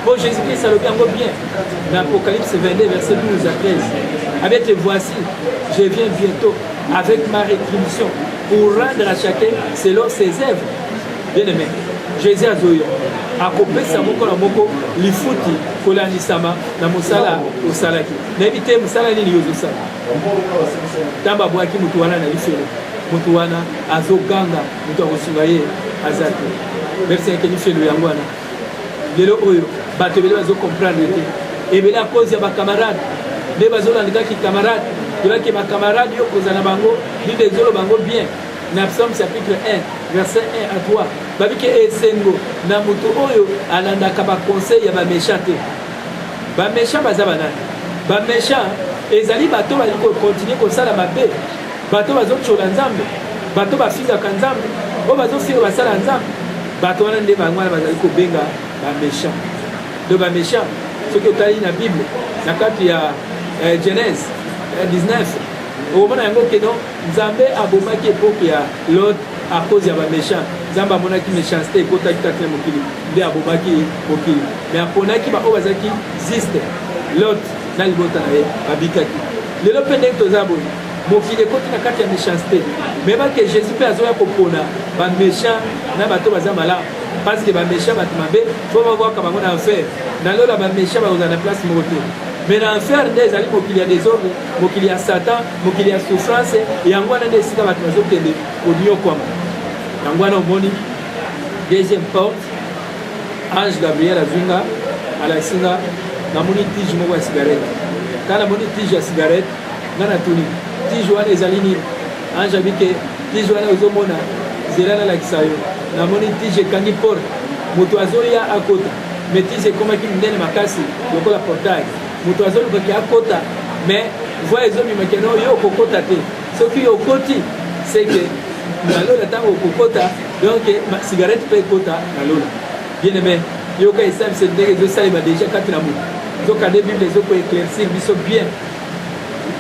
Bon, Jésus-Christ a le bien dans Apocalypse 22, verset 12 à 13. Avec les voici, je viens bientôt avec ma rétribution pour rendre à chacun selon ses œuvres. Bien aimé, Jésus a zoyo. Akopesa moko na moko lifuti kolanisama na musala osalaki. Na ebite musala nini yozosala. Tamba bwaki mutu wana na lifelo. Mutu wana azoganga mutu akosunga ye azaki. Merci yake lifelo yango wana. Lelo oyo bato ebele bazocomprendre te ebele à cause ya bacamarade nde bazolandikaki camarade tolaki bacamarade yo kozala na bango bible ezoloba bango bien na psaume chapitre 1 verset 1 à 3 babiki esengo na moto oyo alandaka baconseil ya baméchant te baméchant baza banani baméchant ezali bato bali kocontinue kosala mabe bato bazotyola nzambe bato bafingaka nzambe oyo bazofinga basala nzambe bato wana nde bango wana bazali kobenga baméchant de baméchant ce que tu as dit dans la Bible na kati ya Genèse 19 omona yango keno nzambe abomaki epoke ya Lot à cause ya baméchant nzambe amonaki méchanceté ekotaki kati na mokili nde abomaki mokili mais aponaki baoyo bazalaki juste Lot na libota na ye babikaki lelo mpe ndenge toza boye mokili ekoti na kati ya méchanceté mais bake Jésus mpe azoya kopona baméchant na bato baza malamu parce que baméchant bato mabe fo bavwaka bango na enfer na lola baméchant bakozala na place moko te mais na enfer nde ezali mokili ya désordre mokili ya satan mokili ya souffrance yango wana nde esika bato bazokende koniokwama yango wana omoni deuxième porte Ange Gabriel avinga alasinga namoni tige moko ya cigarette kana moni tige ya cigarette ngana tuni tige wana ezali nini Ange abike tige wana ozomona zela nalakisa yo namoni tige ekangi porte moto azoya akota mais tige ekomaki minene makasi lokola portail moto azolukaki akota mais voie ezomimaki no yo okokota te soki okoti c'est que nalola ntango okokota donc cigarette mpe ekota nalola bien aimé yoka esalisa ndenge ezosalema déjà kati na moto ezokande bible ezokoéclaircir biso bien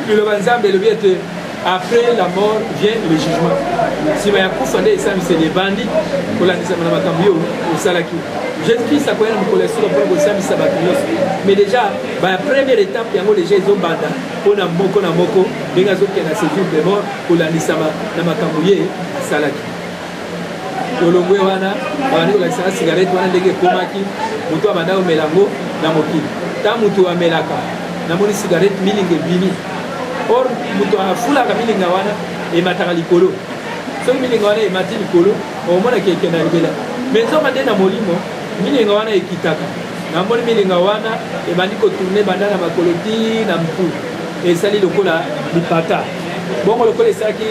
liloba nzambe elobi ete après la mort vient le jugement nsima ya kufa nde esambiseli ebandi kolandisama na makambo yo osalaki jésus-christ akoya na mokolo ya solo mpona kosambisa bato nyonso mais déjà première étape yango déjà ezobanda mpona moko na moko ndenge azokende na séjour de mort kolandisama na makambo ye asalaki tolongwe wana babandi kolakisaka cigarette wana ndenge ekomaki moto abanda komela yango na mokili ntango moto amelaka namoni cigarette milinga ebimi or moto afulaka milinga wana emataka likolo soki milinga wana emati likolo omonaki ekenda libela mais nzoka nde na molimo milinga wana ekitaka namoni milinga wana ebandi kotourne banda na makolo ti na mpu esali lokola lipata bongo lokola esalaki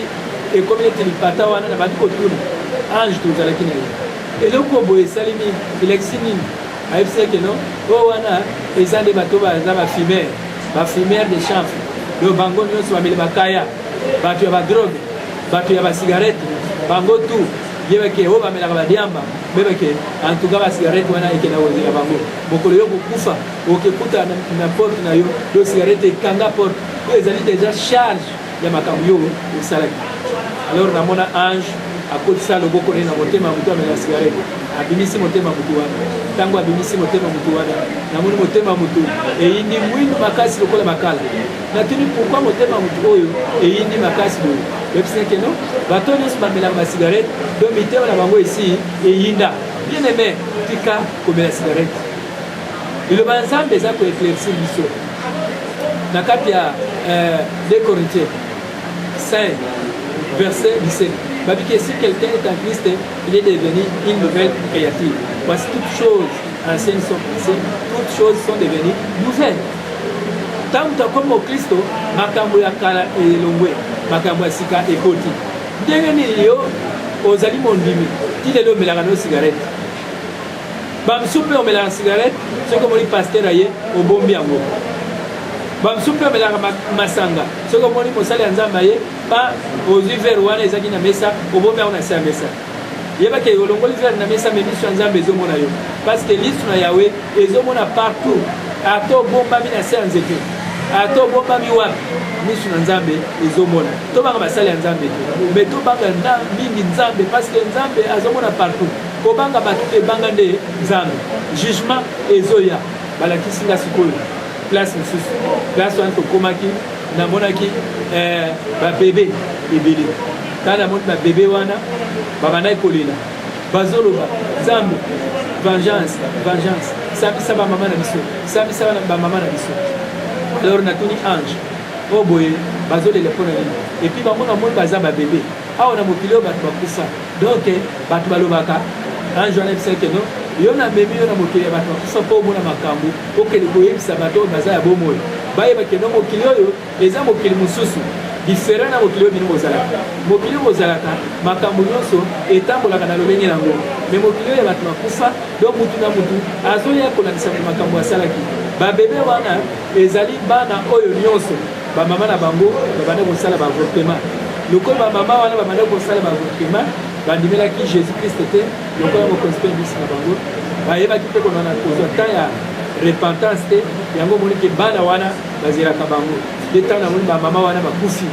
ekomi neti lipata wana na bandi kotourne ange tozalaki na ye eloko boye esali nini elakisi nini ayebisaki no oyo wana eza nde bato baza bafumere de chanfre yo bango nyonso bameli bakaya bato ya badrogue bato ya basigarete bango tu yebake oyo bamelaka badiamba bebake antuka basigarete wana ekenda kozela bango mokolo yo kokufa okekuta na porte na yo yo sigarete ekanga porte oyo ezali déjà charge ya makambo yo osalaki alors namona ange akotisa loboko ne na motema ya moto amela sigarete abimisi motema ya motu wana ntango abimisi motema ya motu wana namoni motema ya motu eyindi mwindu makasi lokola makala natuni pourkui motema ya motu oyo eyindi makasi boye oyebisaki no bato nyonso bamelaka basigarete do mitema na bango esi eyinda bien aimé tika komela sigarete liloba ya nzambe eza koéclaircir biso na kati ya 2 Corinthiens 5 verset 17 Babi que si quelqu'un est en Christ, il est devenu une nouvelle créature. Voici toutes choses anciennes sont passées, toutes choses sont devenues nouvelles. Tant que comme au Christ, makambo ya kala elongwe, makambo ya sika ekoti. Ndenge ni yo ozali mondimi, ti lelo melaka no cigarette. Bamsupe omelaka cigarette, ce que moni pasteur aye obombi yango. Bamsupe omelaka masanga, ce que moni mosali ya nzambe aye pa ozwi verre wana ezaki na mesa obombi yango na se ya mesa yebake olongoli verre na mesa me liso ya nzambe ezomona yo parce que liso na yawe ezomona partout ata obombami na se ya nzete ata obombami wapi liso na nzambe ezomona tobanga basali ya nzambe te me tobanga mingi nzambe parce que nzambe azomona partout kobanga bato te ebanga nde nzambe jugement ezoya balakisi nga sikoyo place mosusu place wana tokomaki namonaki babebe ebele kala namoni babebe wana babandaki kolela bazoloba nzambe vengeance sambisa bamama na biso sambisa bamama na biso alors natuni ange oyo boye bazolela mpo na nini epuis bango namoni baza babebe awa na mokili oyo bato bakufa donc bato balobaka ange wana ebisaki no yo na memi yo na mokili ya bato bakufa mpo omona makambo okende koyebisa bato oyo baza ya bomoi bayebake no mokili oyo eza mokili mosusu diferent na mokili oyo bino bozalaka mokili oyo bozalaka makambo nyonso etambolaka na lolenge nango me mokili oyo ya bato bakufa donc mutu na mutu azoya kolakisa makambo asalaki babebe wana ezali bana oyo nyonso bamama na bango babanda kosala baavortement lokola bamama wana babanda kosala baavortement bandimelaki jésus christ te lokola mokonzi mpe mbisi na bango bayebaki mpe konana kozwa temps ya repentance te yango moniki bana wana bazelaka bango de temps namoni bamama wana bakufi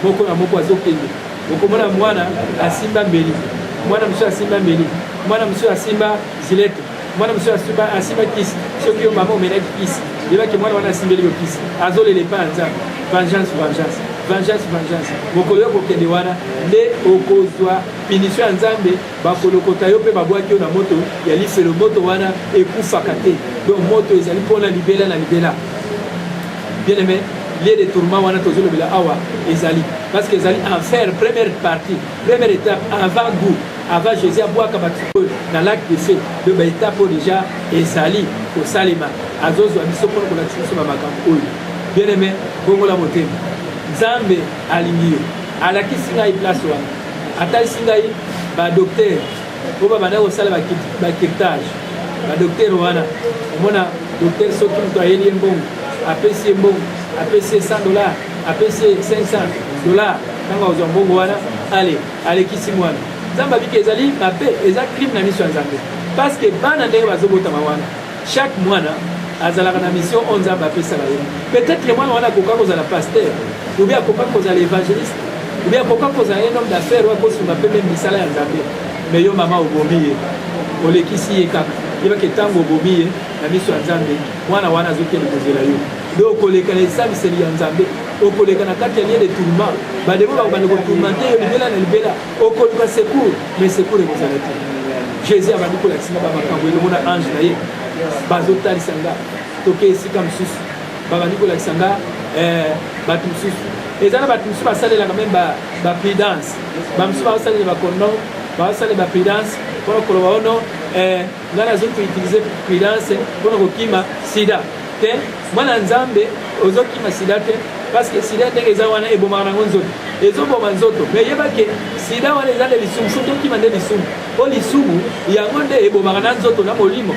moko na moko azokende okomona mwana asimba mbeli mwana mosusu asimba mbeli mwana mosusu asimba zilete mwana mosusu asimba kisi soki yo mama omenaki kisi yebaki mwana wana asimbeli yo kisi azolela epai ya nzambe vengeance mokolo yo kokende wana nde okozwa punition ya nzambe bakolokota yo mpe babwaki yo na moto ya lifelo moto wana ekufaka te donc moto ezali mpona libela na libela bien aimé lieu de tourment wana tozolobela awa ezali parce que ezali enfer première partie première étape avant goût avant Jésus abwaka bato na lac de feu de ba étape déjà ezali ko salima azozwa biso pour ko lakisa biso makambo oyo bien aimé bongo la motema Nzambe alingi alakisi ngai place wana atalisi ngai ba docteur po babanda kosala bakirtage ba docteur wana omona docteur soki moto ayeli ye mbongo apesi ye mbongo apesi ye $100 apesi ye $500 ntango azwa mbongo wana ale alekisi mwana Nzambe abiki ezali mabe eza crime na miso ya Nzambe parce que bana ndenge bazobotama wana chaque mwana azalaka na mission on Nzambe apesaka ye peut-être mwana wana akoka kozala pasteur ou bien akoka kozala évangéliste ou bien akoka kozala un homme d'affaires oyo akosunga mpe meme misala ya Nzambe mais yo mama obomi ye olekisi ye kaka yebaki ntango obomi ye na miso ya Nzambe mwana wana azokende kozela yo nde okoleka na esaliseli ya Nzambe okoleka na kati ya lie de tourment bademo bakobanda kotourmente yo libela na libela okoluka secours mais secours ekozala te Jésus abandi kolakisa nga bamakambo elongo na ange na ye bazotalisa nga toke esika mosusu babandi kolakisa nga bato mosusu eza na bato mosusu basalelaka meme baprudence bamosusu baosalela bacondom baosalela baprudence mpona koloba ono nga nazokoutilize prudence mpona kokima sida te mwana Nzambe ozokima sida te parce que sida ndenge eza wana ebomaka nango nzoto ezoboma nzoto mais yebake sida wana eza nde lisumu soki okima nde lisumu po lisumu yango nde ebomaka na nzoto na molimo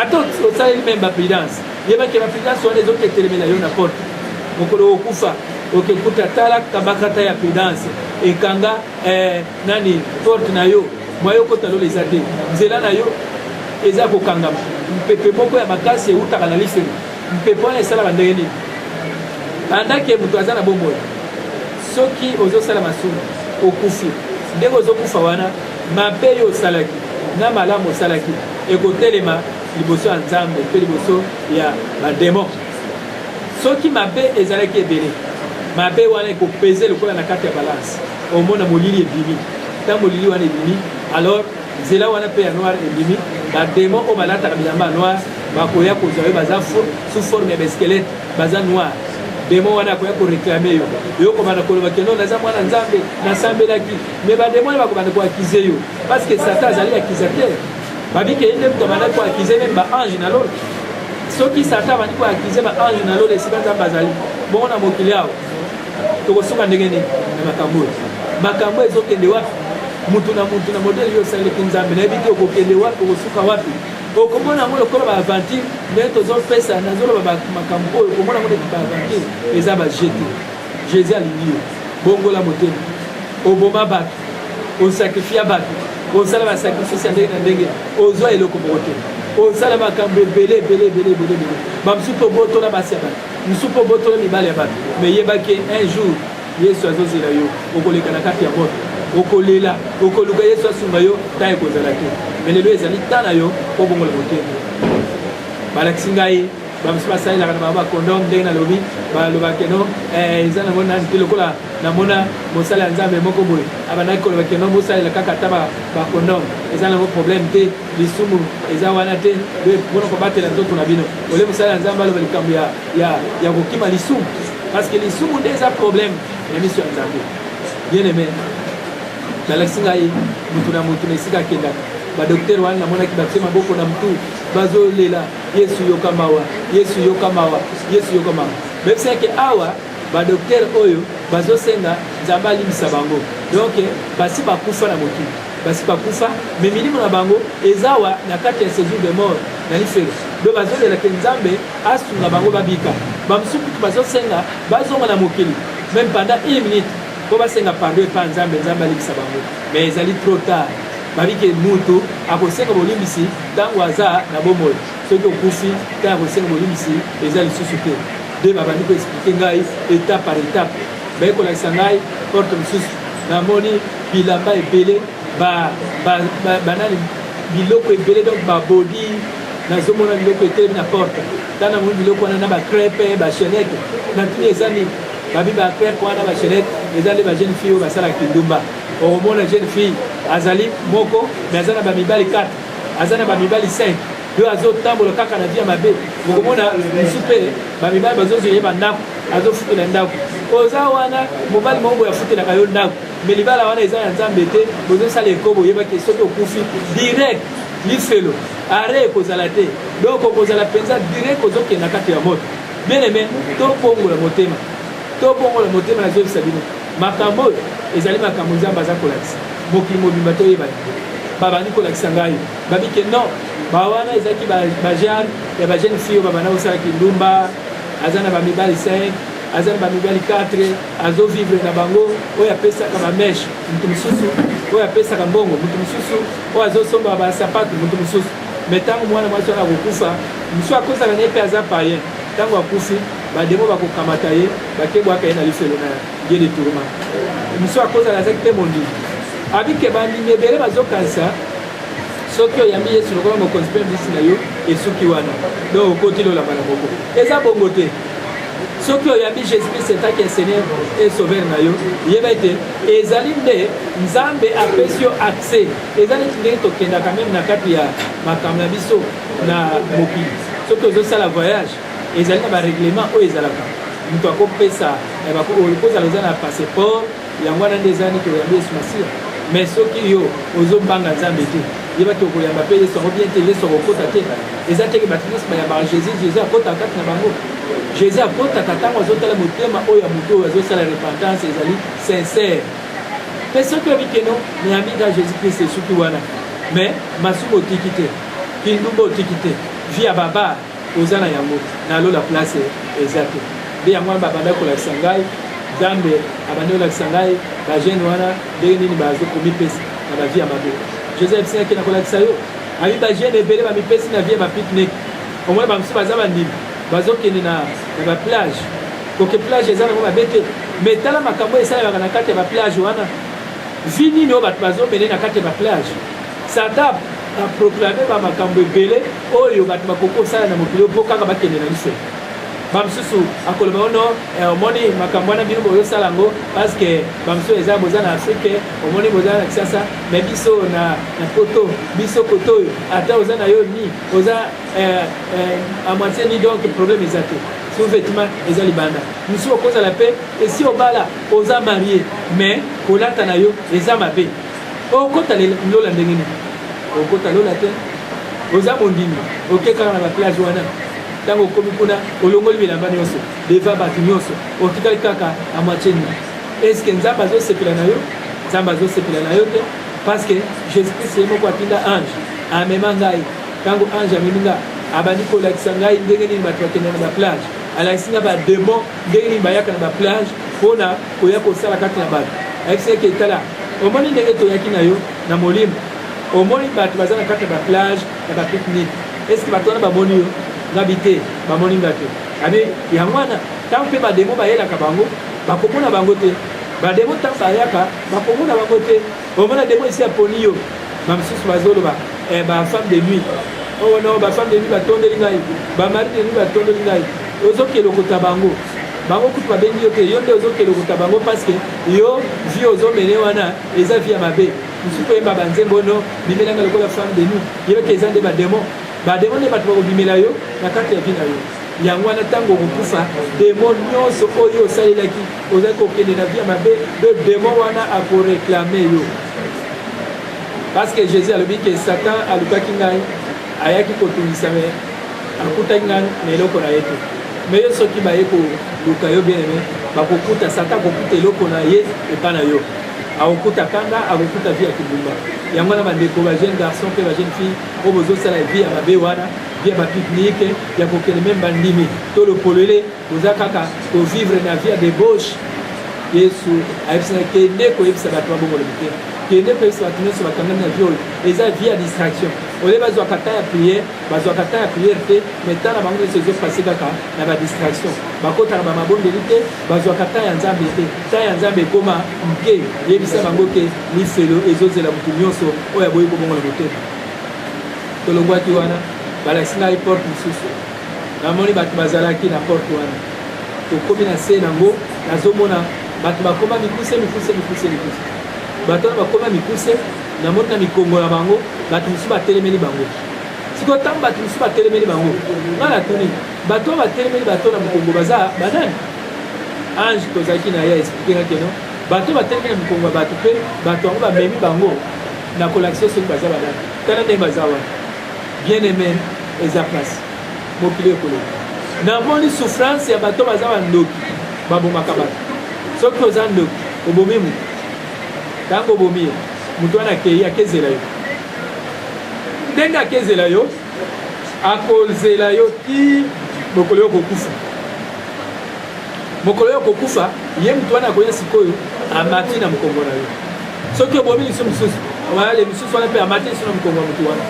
ata osaleli meme baprudence yebake baprudence wana ezoketelemela yo na porte mokolo okufa okekuta tala kabakata ya prudence ekanga nani porte na yo mwayo okota lolo eza te nzela na yo eza kokangama mpepe moko ya makasi eutaka na liseni mpepe wana esalaka ndenge nini bandake moto aza na bomoi soki ozosala masumu okufi ndenge ozokufa wana mabe yo osalaki na malamu osalaki ekotelema liboso ya Nzambe mpe liboso ya bademo soki mabe ezalaki ebele mabe wana ekopeze lokola na kati ya balance omona molili ebimi ntango molili wana ebimi alors nzela wana mpe ya noir ebimi bademo oyo balataka bilamba ya noir bakoya kozwa yo baza sous forme ya baskelete baza noir demo wana akoya koreklame yo yo komanda koloba keno naza mwana Nzambe nasambelaki mais bademo wana bakobanda koakize yo parce que Satan azali accusateur babike ye nde moto abanda koakize meme baange na lolo soki Satan abandi koakize baange na lolo esika Nzambe azali bongo na mokili awa tokosuka ndenge nini na makambo ezokende wapi mutu na modele yo osaleleki Nzambe nayebi te okokende wapi okosuka wapi okomona yango lokola baaventure ndenge tozopesa nazoloba makambo oyo okomona yango neti baaventure eza bajete Jésus alingi yo bongola motema oboma bato osakrifia bato osala basakrifisi ya ndenge na ndenge ozwa eloko moko te osala makambo ebele bamosusu tobotola basi ya bato mosusu mpo botola mibale ya bato mais yebaki un jour Yesu azozela yo okoleka na kati ya moto okolela okoluka Yesu asunga yo ta ekozala te mais lelo ezali ta na yo mpo bongola motema balakisi ngai bamosusu basalelaka na bango bakondom ndenge nalobi balobaki no eza nango nani te lokola namona mosala ya Nzambe moko boye abandaki kolobaki no bosalela kaka ata bakondom eza nango problème te lisumu eza wana te mpona kobatela nzoto na bino ole mosala ya Nzambe aloba likambo ya kokima lisumu parce que lisumu nde eza problème ya miso ya Nzambe bien aimé balakisi ngai mutu na mutu na esika akendaka badokter wana namonaki batie maboko na mutu bazolela Yesu yoka mawa Yesu yoka mawa Yesu yoka mawa mepeseke awa badokter oyo bazosenga Nzambe alimisa bango donc basi bakufa na mokili basi bakufa mais milimo na bango ezawa na kati ya séjour de mort na lifelo do bazolelaka Nzambe asunga bango babika bamosusu bazosenga bazonga na mokili même pendant 1 minute po basenga pardon epa Nzambe alimisa bango mais ezali trop tard babike mutu akosenga bolimbisi ntango aza na bomoi soki okufi ntango akosenga bolimbisi eza lisusu te nde babandi koexplike ngai étape par étape bayekolakisa ngai porte mosusu namoni bilamba ebele banani biloko ebele donc babodi nazomona biloko etelemi na porte ntango namoni biloko wana na bacrepe bachenete natuni eza nini babi bacrepe wana bachenete eza nde bajeune fille oyo basalaka kindumba okomona jeune fille azali moko mais aza na bamibali 4 aza na bamibali 5 oyo azotambola kaka na vie ya mabe okomona mosu mpe bamibali bazozoyeba ndako azofutela ndako oza wana mobali moko ya futelaka yo ndako mais libala wana eza ya nzambe te bozosala ekobo oyebaki soki okufi direct lifelo are ekozala te donc okozala mpenza direct ozokenda kati ya moto bien aimé tobongola motema nazoyebisa bino makambo oyo ezali makambo nzambe aza kolakisa mokili mobimba toyebani babandi kolakisa ngai babike non bawana ezalaki bajane ya bajeune fille oyo babanda kosalaki ndumba aza na bamibali 5 aza na bamibali 4 azovivre na bango oyo apesaka bameshe mutu mosusu oyo apesaka mbongo mutu mosusu oyo azosomba basapatu mutu mosusu me ntango mwana mwasi wana akokufa mosu akozaka naye mpe aza payen ntango akufi bademo bakokamata ye bakebwaka ye na lifelo na ye de tourment mosu akozala azaki mpe mondimi abike bandimi ebele bazokanisa soki oyambi yesu lokola mokonzi mpe mbisi na yo esuki wana donc okoti lolamba na moko eza bongo te soki oyambi jésus christ etaki seigneur et sauveur na yo yeba ete ezali nde nzambe apesi yo accès eza neti ndenge tokendaka meme na kati ya makambo na biso na mokili soki ozosala voyage ezali na bareglement oyo ezalaka moto akopesa kozala oza na passeport yango wana nde eza neti oyambi yesu masiya mais soki yo ozombanga nzambe te yebaki okoyamba mpe yesu yango bien te yesu akokota te eza teke bato nyonso bayambaka jésus akotaka kati na bango jésus akotaka ntango azotala motema oyo ya moto oyo azosala repentance ezali sincere mpe soki oyebi keno nayambi ka jésus christ esuki wana mais masumu otiki te kindumba otiki te vi ya baba oza na yango nalola place eza te nde yango wana babanda kolakisa ngai nzambe abandi kolakisa ngai bagene wana ndenge nini bazokomipesa na bavi ya mabe jésus ayebisinaki na kolakisa yo abi bagene ebele bamipesi na vi ya bapiknik omoi bamosusu baza bandimi bazokende na baplage koke plage eza nango mabe te mais tala makambo esalemaka na kati ya baplage wana vi nini oyo bato bazomene na kati ya baplage sata aproklame bamakambo ebele oyo bato bakoki kosala na mokili mpo kaka bakende na liso bamosusu akoloba ono omoni makambo wana bino bozosala yango parceke bamosusu eza boza na afrike omoni boza na kisasa me biso na poto biso koto oyo ata oza na yo ni oza a moitié ni donc problème eza te sous-vêtement eza libanda mosusu okozala mpe esi obala oza marie mais kolata na yo eza mabe okota lola ndenge nini okota lola te oza mondimi okekaka na baplage wana ntango okomi kuna olongoli bilamba nyonso deva bato nyonso otikali kaka a moitié nini eske nzambe azosepela na yo nzambe azosepela na yo te parce que jésus christ ye moko atinda ange amema ngai ntango ange amemi nga abandi kolakisa ngai ndenge nini bato bakende na baplage alakisi nga bademon ndenge nini bayaka na baplage mpona koya kosala kati na bato ayebisi eke tala omoni ndenge toyaki na yo na molimo omoni bato baza na kati ya baplage na bapiknik eske bato wana bamoni yo ngabi te bamoni nga te abi yango wana ntango mpe bademo bayelaka bango bakomona bango te bademo ntango bayaka bakomona bango te omona demo esi aponi yo bamosusu bazoloba bafemme de nuit oyo no bafemme de nuit batondeli ngai bamari de nuit batondeli ngai ozokela okota bango bango kutu babengi yo te yo nde ozokela okota bango parceke yo vi ozomene wana eza vi ya mabe mosusu koyemba banzembo no bimelanga lokola femme de nuit yebeke eza nde bademo bademo nde bato bakobimela yo na kati ya vi na yo yango wana ntango okokufa demo nyonso oyo osalelaki ozali kokende na vi ya mabe de demo wana akoreklame yo parce que jésus alobi ke satan alukaki ngai ayaki kotungisa me akutaki ngai na eloko na ye te me yo soki baye koluka yo bien aime bakokuta satan akokuta eloko na ye epa na yo akokuta kanda akokuta vi ya kibumba yango wana bandeko bajeune garçon mpe bajeune fille oyo bozosala vi ya mabe wana vi ya bapiknike ya kokende meme bandimi to lopolele boza kaka kovivre na vi ya debauche yesu ayebisaka kende koyebisa bato babongolobi te kende koyebisa bato nyonso bakangami na vi oyo eza vi ya distraction ole bazwaka ta ya priere bazwaka ta ya priere te mais ta na bango nyonso ezopase kaka na badistraction bakotaka bamabondeli te bazwaka ta ya nzambe te ta ya nzambe ekoma nke yebisa bango ke lifelo ezozela motu nyonso oyo aboyi kobongola motema tolongwaki wana balakisi ngai porte mosusu namoni bato bazalaki na porte wana tokomi na se nango nazomona bato bakoma mikuse bato wana bakoma mikuse namoni na mikongo na bango bato mosusu batelemeli bango sikoyo ntango bato mosusu batelemeli bango nga natuni bato oyo batelemeli bato na mokongo baza banani ange tozalaki na ye expliqué que non bato batelemi na mikongo ya bato mpe bato yango bamemi bango na kolakisa soki baza banani tala ndenge baza wana bien aimé eza place mokili ekolo namoni souffrance ya bato baza bandoki babomaka bato soki oza ndoki obomi motu ntango obomi ye motu wana akei akezela yo ndenge akezela yo akozela yo ti mokolo yo kokufa mokolo yo kokufa ye motu wana akoya sikoyo amati na mokongo na yo soki obomi liso mosusu wale mosusu wana mpe amati liso na mokongo ya motu wana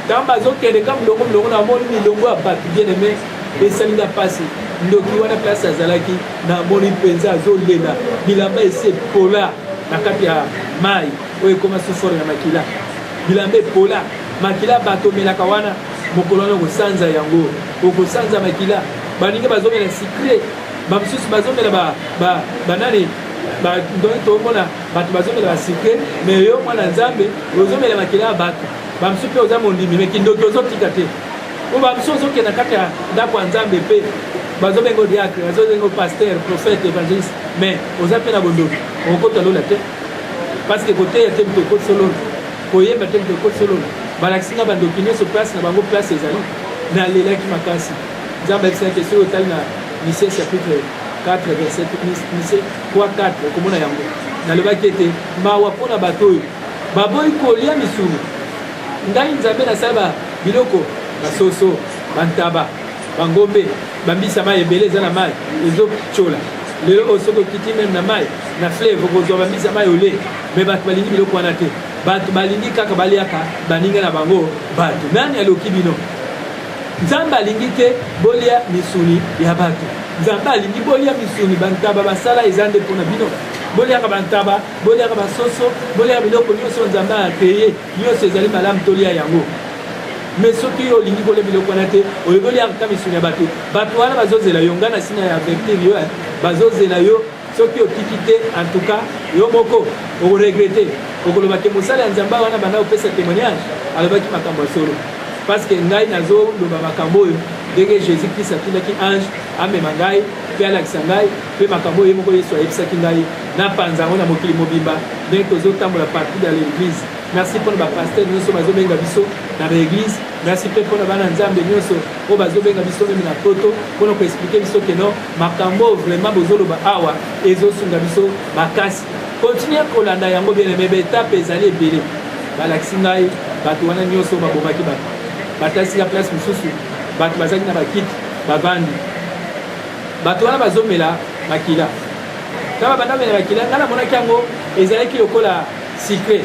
ntango bazokende ka molongo na moni milongo ya bato bien aimé esalinga mpasi ndoki wana place azalaki namoni mpenza azolela bilamba esi epola na kati ya mai oyo ekoma sufore na makila bilamba epola makila bato omelaka wana mokolo wana okosanza yango okosanza makila baninga bazomela secret bamosusu bazomela banani tomona bato bazomela basecret mais yo mwana nzambe ozomela makila ya bato bamosusu mpe oza mondimi me kindoki ozotika te o bamosusu ozokenda kati ya ndako ya nzambe mpe bazobengo diacre bazobengo pasteur prophète évangéliste mais oza mpe na bondoki okokota lola te parce que koteya te moto ekoti solola koyemba te moto ekoti solola balakisinga bandoki nyonso place na bango place ezali nalelaki makasi nzambe ayebisaki soki otali na Michée chapitre 4 verset 3-4 okomona yango nalobaki ete mawa mpona bato oyo baboyi kolia misuni ngai nzambe nasala biloko basoso bantaba bangombe bambisa mai ebele eza na mai ezocola lelo oyo soki okiti meme na mai na fleuve okozwa bambisa mai ole me bato balingi biloko wana te bato balingi kaka baliaka baninga na bango bato nani aloki bino nzambe alingi te bolia misuni ya bato nzambe alingi bolia misuni bantaba basala eza nde mpona bino boliaka bantaba boliaka basoso boliaka biloko nyonso nzambe akreye nyonso ezali malamu tolia yango mais soki yo olingi kolia biloko wana te oyo boliaka ka misuni ya bato bato wana bazozela yo ngai na nsina ya avertir yo bazozela yo soki otiki te en tout cas yo moko okoregrete okoloba te mosala ya nzambe wana banda kopesa témoignage alobaki makambo ya solo parce que ngai nazoloba makambo oyo ndenge jésus christ atindaki ange amema ngai mpe alakisa ngai mpe makambo oyo ye moko yesu ayebisaki ngai na panza yango na mokili mobimba ndenge tozotambola partout dans l'église merci mpona bapaster nyonso bazobenga biso na baeglise merci mpe mpona bana nzambe nyonso oyo bazobenga biso meme na poto mpona koexplike biso keno makambo oyo vraiment bozoloba awa ezosunga biso makasi continue kolanda yango bien aimé baetape ezali ebele balakisi ngai bato wana nyonso babomaki bato batasika place mosusu bato bazalaki na bakiti bavandi bato wana bazomela makila kaka banda mela makila ngai namonaki yango ezalaki lokola secret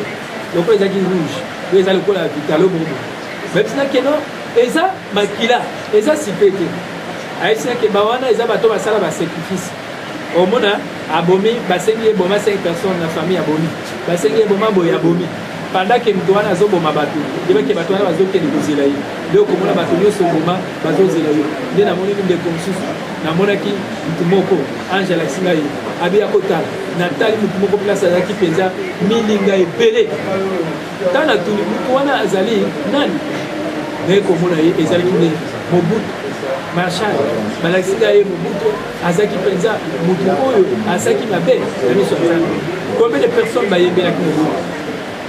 lokola ezalaki rouge oyo eza lokola vitalo bobo bayebisinaki no eza makila eza secret te ayebisinaki bawana eza bato basala basacrifice omona abomi basengi ye boma 5 personnes na famille abomi basengi ye boma boye abomi pendant que moto wana azoboma bato yebaki bato wana bazokende kozela ye nde okomona bato nyonso boma bazozela yo nde namonaki ndeko mosusu namonaki motu moko ange alakisi ngai abi ya kotala natali motu moko place azalaki mpenza milinga ebele ntango natuni motu wana azali nani naye komona ye ezalaki nde mobutu marshal balakisi ngai ye mobutu azalaki mpenza motu oyo azalaki mabe na miso ya nzambe combien de personnes bayembelaki mobutu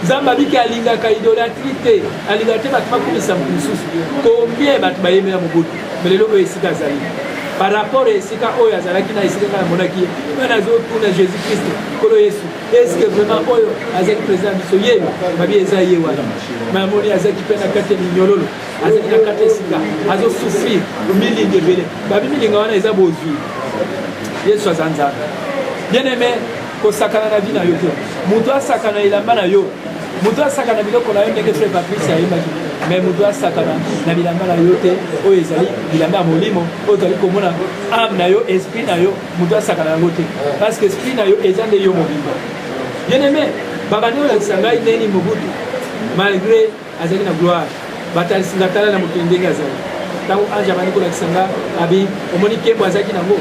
nzambe abiki alingaka idolatrie te alingaka te bato bakomisa motu mosusu combien bato bayembela mobutu me lelo oyo esika azali par rapport à esika oyo azalaki na esika kaka namonaki ye oyo nazotuna jésus christ kolo yesu eske vraiment oyo azalaki président biso ye babi eza ye wana mamoni azalaki mpe na kati ya minyololo azalaki na kati ya esika azosouffrir milinga ebele babi milinga wana eza bozwi yesu aza nzambe bien aimé kosakana na vi na yo te moto asakana elamba na yo moto asakana biloko na yo ndenge frère patrice ayembaki mais moto asakana na bilamba na yo te oyo ezali bilamba ya molimo oyo tozali komona ame na yo esprit na yo moto asakana yango te parce que esprit na yo eza nde yo mobimba bien aimé babandi olakisa ngai ndeni mobutu malgré azalaki na gloire batalisinga tala na mokili ndenge azali ntango ange abandi kolakisa nga abi omoni nkembo azalaki nango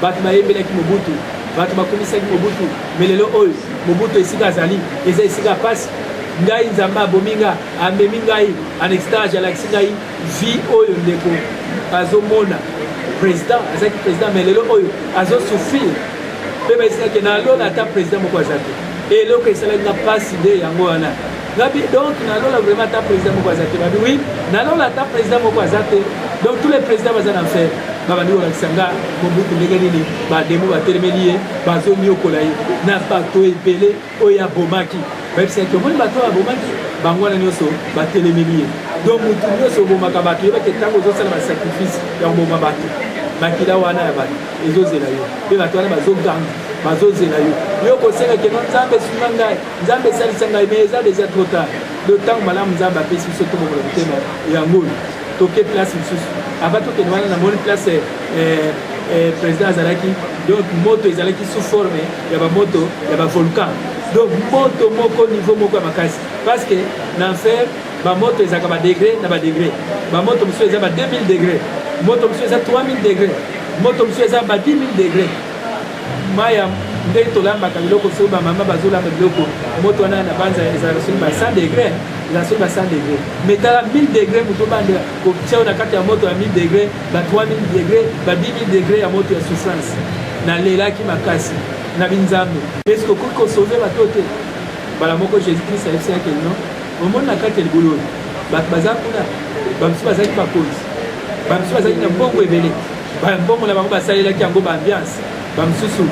bato bayembelaki mobutu bato bakomisaki mobutu me lelo oyo mobutu esika azali eza esika pasi ngai nzambe abomi nga amemi ngai en extage alakisi ngai vi oyo ndeko azomona président azalaki président me lelo oyo azosouffrir pe ba isaki na lola ata président moko azate et loko esala na passe idée yango wana Gabi, donc, nous allons vraiment ta président Mokwazate. Oui, nous allons ta président Mokwazate. Donc, tous les présidents vont en faire. Babadi Olaksanga, Mobutu Neganini, Bademo, Batermelier, Bazoni Okolaï, Napato et Pelé, Oya Bomaki. Même si tout le monde bateau à Bomaki, Bangwana Nyoso, Batelemelier. Donc, Moutou Nyoso Bomakabato, il y a que tant aux autres sacrifices, il y a un Bomabati. Makila wana ya bati, ezozela yo. Pe bato wana bazoganga, bazozela yo. Yo koseka ke non Nzambe sunanga, Nzambe salisa ngai mais eza déjà trop tard. Le temps malamu Nzambe apesi biso to bokola bitema ya ngolu. Toke place misusu. Avant to ke wana na moni place président azalaki, donc moto ezalaki sous forme ya ba moto ya ba volcan. Donc moto moko niveau moko ya makasi. Parce que na faire ba moto ezaka ba degré na ba degré. Ba moto musu eza ba 2000 degrés. Moto monsieur est à 3000 degrés. Moto monsieur est à 10 000 degrés. Maya, ndé tolamba kabiloko soba mama bazola kabiloko. Moto wana na banza ezalation ba 100 degrés. Ezalation ba 100 degrés. Mais dans 1000 degrés moto bande ko tia na kati ya moto ya 1000 degrés, ba 3000 degrés, ba 10 000 degrés ya moto ya souffrance. Na lela ki makasi. Na binzambe. Est-ce que ko sauver ba tote? Bala moko Jésus-Christ a fait que non. Au monde na kati ya libolo. Ba bazakuna. Ba msu bazaki ba cause. Bamsusu bazaki na mbongo ebele bambongo na bango basalelaki yango baambiance bamsusu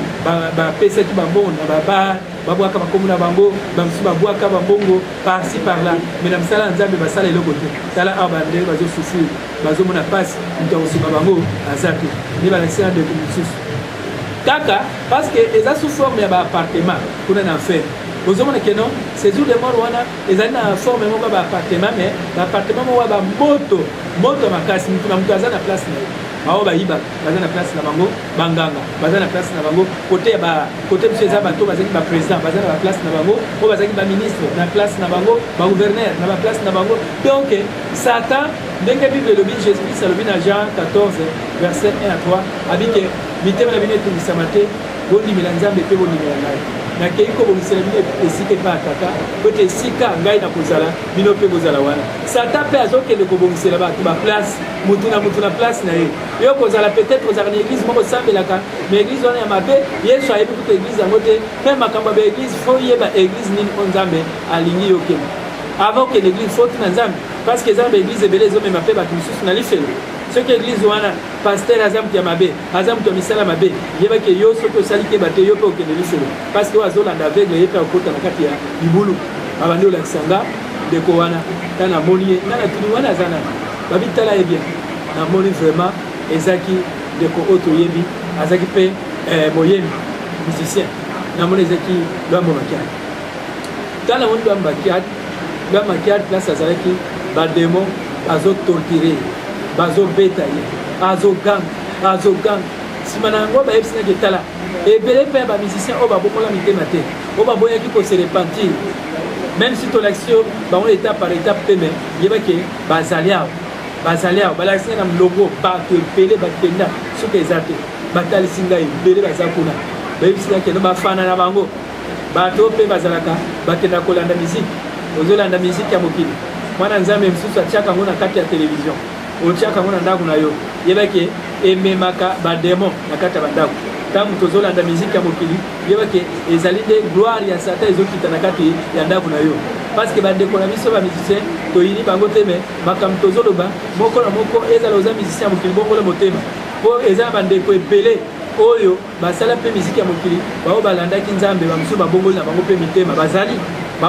bapesaki bambongo na babar babwaka bakomo na bango bamsusu babwaka bambongo par-ci par-là mais na mosala ya Nzambe basala eloko te tala awa bandenge bazosufrir bazomona mpasi moto akosima bango aza te nde balakisi na ndeko mosusu kaka parce que eza sous forme ya baappartement kuna na enfer ozomona ke non ces jours de mort wana ezali na forme moko ya baappartement mais baappartement moko ya bamoto moto makasi mutu na mutu aza na place na ye bao bayiba baza na place na bango banganga baza na place na bango kote kote biso eza bato bazaki baprésident baza na baplace na bango oyo bazaki baministre na place na bango bagouverneur na baplace na bango donc Satan ndenge bible elobi Jésus-Christ alobi na Jean 14 verset 1 à 3 abike mitema na bino etungisama te bondimela Nzambe mpe bondimela ngai nakei kobongisela bino esika epa ataka kote esika ngai nakozala bino mpe bozala wana Satan mpe azokende kobongisela bato baplace mutu na place na ye yo kozala peut-être kozala na église moko osambelaka mais église wana ya mabe Yesu ayebi kuta église yango te mpe makambo ya baéglise fo yeba église nini o Nzambe alingi yo kende avant okende église fo tina Nzambe parce que eza na baéglise ebele ezomema mpe bato mosusu na lifelo soki église wana pasteur aza mutu ya mabe aza mutu ya misala mabe yebaki yo soki osali keba te yo mpe okende lisolo parce que oyo azolanda aveugle ye mpe akota na kati ya libulu babandi olakisanga ndeko wana ta namoni ye nga na tuni wana aza nani babi tala ye bien namoni vraiment ezaki ndeko oyo toyebi azaki mpe moyembi musicien namoni ezaki lwambo makiadi ta namoni lwambo makiadi place azalaki bademo bazotortire bazobeta ye azoganga nsima na yango bayebisinaki etala ebele mpe ya bamusicien oyo babokola mitema te oyo baboyaki kose repentir même si tolakisi yo bango étape par étape mpe me yebaki bazali awa balakisi na molongo bato ebele bakenda soki eza te batalisi ngai ebele baza kuna bayebisinaki no bafana na bango bato mpe bazalaka bakenda kolanda miziki ozolanda miziki ya mokili mwana Nzambe mosusu atiaka yango na kati ya télévision otiaka yango na ndako na yo yebaki ememaka bademon na kati ya bandako ntango tozolanda miziki ya mokili yebaki ezali nde gloire ya Satan ezokita na kati ya ndako na yo parce que bandeko na biso bamusicien toyini bango te me makambo tozoloba moko na moko ezala oza musicien ya mokili bongola motema mpo eza na bandeko ebele oyo basala mpe miziki ya mokili bao balandaki Nzambe bamosusu babongoli na bango mpe mitema bazali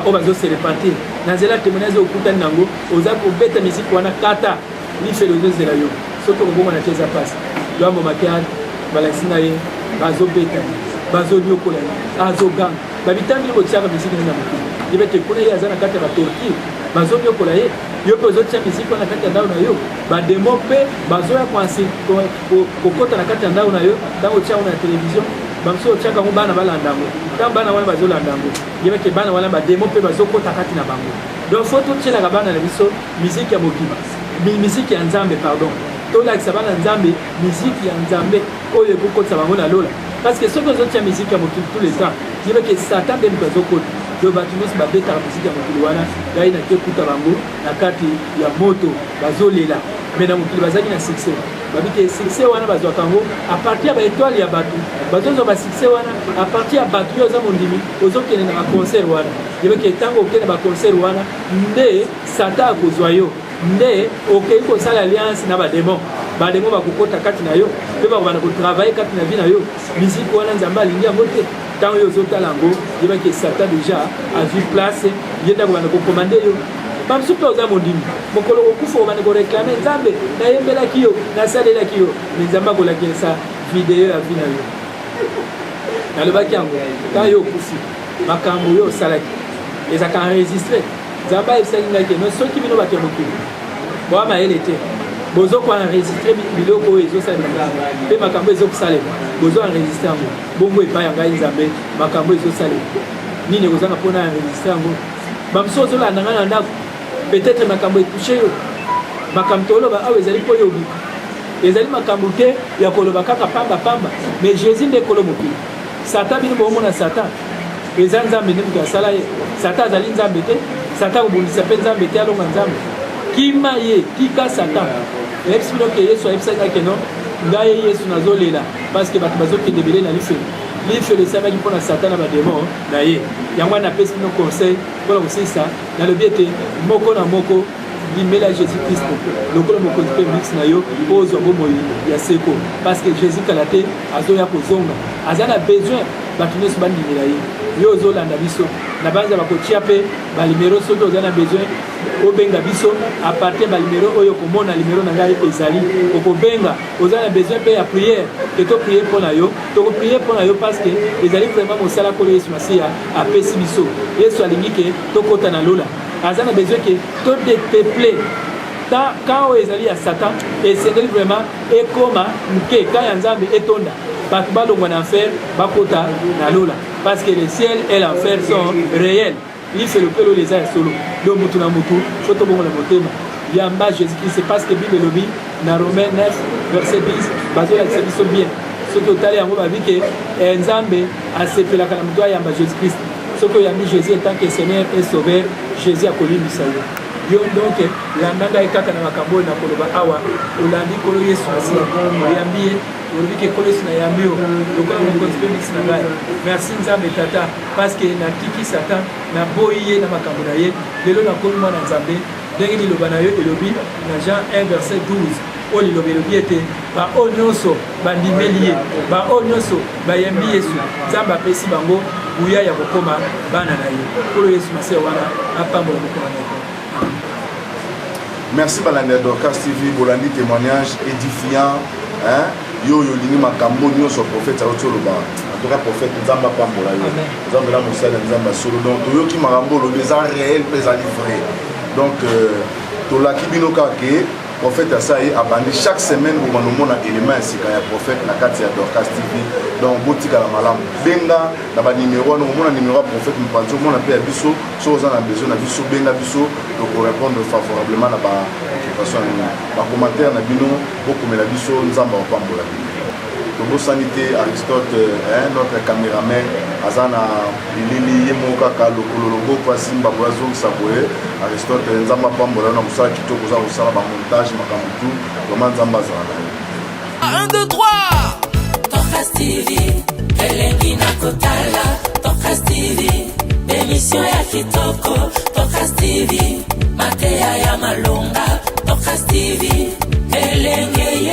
oyo bazose repentir na nzela témoignage okutani nango oza kobeta miziki wana kata lifelo ozozela yo soki okobongana te eza pasi lwambo makiadi balakisi na ye bazobeta bazonyokola ye azoganga babitambi kotiaka miziki na mokili yebete kuna ye aza na kati ya batorture bazonyokola ye yo mpe ozotia miziki wana na kati ya ndako na yo bademo mpe bazoya kokota na kati ya ndako na yo ntango otia ngo na télévision bamosusu otiaka ngo bana balanda yango ntango bana wana bazolanda yango yebeke bana wana bademo mpe bazokota kati na bango donc fo totielaka bana na biso miziki ya mokili miziki ya Nzambe pardon tolakisa bana Nzambe miziki ya Nzambe oyo ekokotisa bango na lola parce que soki ozotia miziki ya mokili tout le temps yebeke Satan nde moto azokota yo bato nyonso babetaka miziki ya mokili wana ngai nake kuta bango na kati ya moto bazolela mais na mokili bazalaki na succès babiki succès wana bazwa kango à partir ba étoile ya batu bazozo ba succès wana à partir ya batu yo za mondimi ozokene na concert wana yebeke tango okene ba concert wana nde sata kozwa yo nde okei kosala alliance na ba démon bakokota kati na yo pe bakobana kotravaille kati na vie na yo musique wana nzambe alingi yango te ntango yo ozotala yango yebaki satan déjà a vu place ye nde akobana kokomande yo bamisusu mpe oza mondimi mokolo kokufa obana koreklame nzambe nayembelaki yo nasalelaki yo me nzambe akolakisa video ya vi na yo nalobaki yango ntango yo okufi makambo yo osalaki ezalaka enregistre nzambe ayebisaki ngaki no soki bino bato ya mokili boa mayele te bozoko enregistre biloko oyo ezosalema mpe makambo ezokosalema bozo enregistre yango bongo epai ya ngai nzambe makambo ezosalema nini ekozanga mpona enregistre yango bamosusu ozolanda ngai na ndako peut-être makambo etouche yo makambo toloba awa ezali mpo yobi ezali makambo te ya koloba kaka pamba mais jésus nde ekolo mokili satan bino boomona satan eza nzambe nde moto asala ye satan azali nzambe te satan kobundisa mpe nzambe te alonga nzambe kima ye tika satan eyebisi bino ke yesu ayebisaki ake no ngai yesu nazolela parce que bato bazokende ebele na lifelo esalaki mpona satan na bademon na ye yango wana apesi bino conseil mpona kosilisa nalobi ete moko na moko limela jésus christ lokola mokonzi mpe mix na yo mpo ozwa bomoi ya seko parce que jésus kala te azoya kozonga aza na besoin bato nyonso bandimela ye yo ozolanda biso na banza bakotia mpe balimero soki oza na besoin obenga biso aparte balimero oyo komona limero na ngai ezali okobenga oza na besoin mpe ya priere ke toprie mpo na yo tokoprie mpo na yo parce que ezali vraiment mosala kolo yesu masiya apesi biso yesu alingi ke tokɔta na lola aza na besoin ke todepeple quand oyo ezali ya satan esengeli vraiment ekoma moke quand ya nzambe etonda bato balongwa na enfer bakota na lola parce que le ciel et l'enfer sont réels lifelo mpe lolo eza ya solo do mutu na mutu fo tobongola motema yamba jésus christ c'est parce que bible elobi na romain 9 verset 10 bazolakisa biso bien soki otali yango babi ke nzambe asepelaka na moto ayamba jésus christ soki oyambi jésus en tant que seigneur et sauveur jésus akolimbisa yo yo donc landa ngai kaka na makambo oyo nakoloba awa olandi kolo yesu masiya oyambi ye olobi ke kolo yesu nayambi yo lokola mokonzi mpe misi na ngai merci nzambe tata parce que natiki satan naboyi ye na makambo na ye lelo nakomi mwana nzambe ndenge liloba na yo elobi na Jean 1 verset 12 oyo liloba elobi ete baoyo nyonso bandimeli ye baoyo nyonso bayambi yesu nzambe apesi bango buya ya kokoma bana na ye kolo yesu masiya wana apambola mokoma na ye. Merci Balanda Dorcas TV Bolandi témoignage édifiant hein yo lini makambo nyonso prophète Aotoloba en tout cas prophète Nzamba pambola yo Nzamba la mosala Nzamba solo donc toyoki makambo lo les réel mais à livrer donc tolaki bino kake prophète Asaï a bandé chaque semaine au manomona élément ainsi quand il y a prophète na kati ya Dorcas TV donc botika la malam benga na ba numéro no mona numéro prophète mpanzo mona pe ya biso so za na besoin na biso benga biso donc répondre favorablement na ba occupation ba commentaire na bino bokomela biso nzamba opambola Tobo Sanité Aristote notre caméraman azana bilili yemoka ka lokolo kwa simba boazo saboye Aristote nzamba pambola na kusala kitoko za kusala ba montage makambutu comment nzamba zana 1 2 3 Dorcas TV elengi na kotala Dorcas TV émission ya kitoko Dorcas TV Matea ya malonga Dorcas TV elengi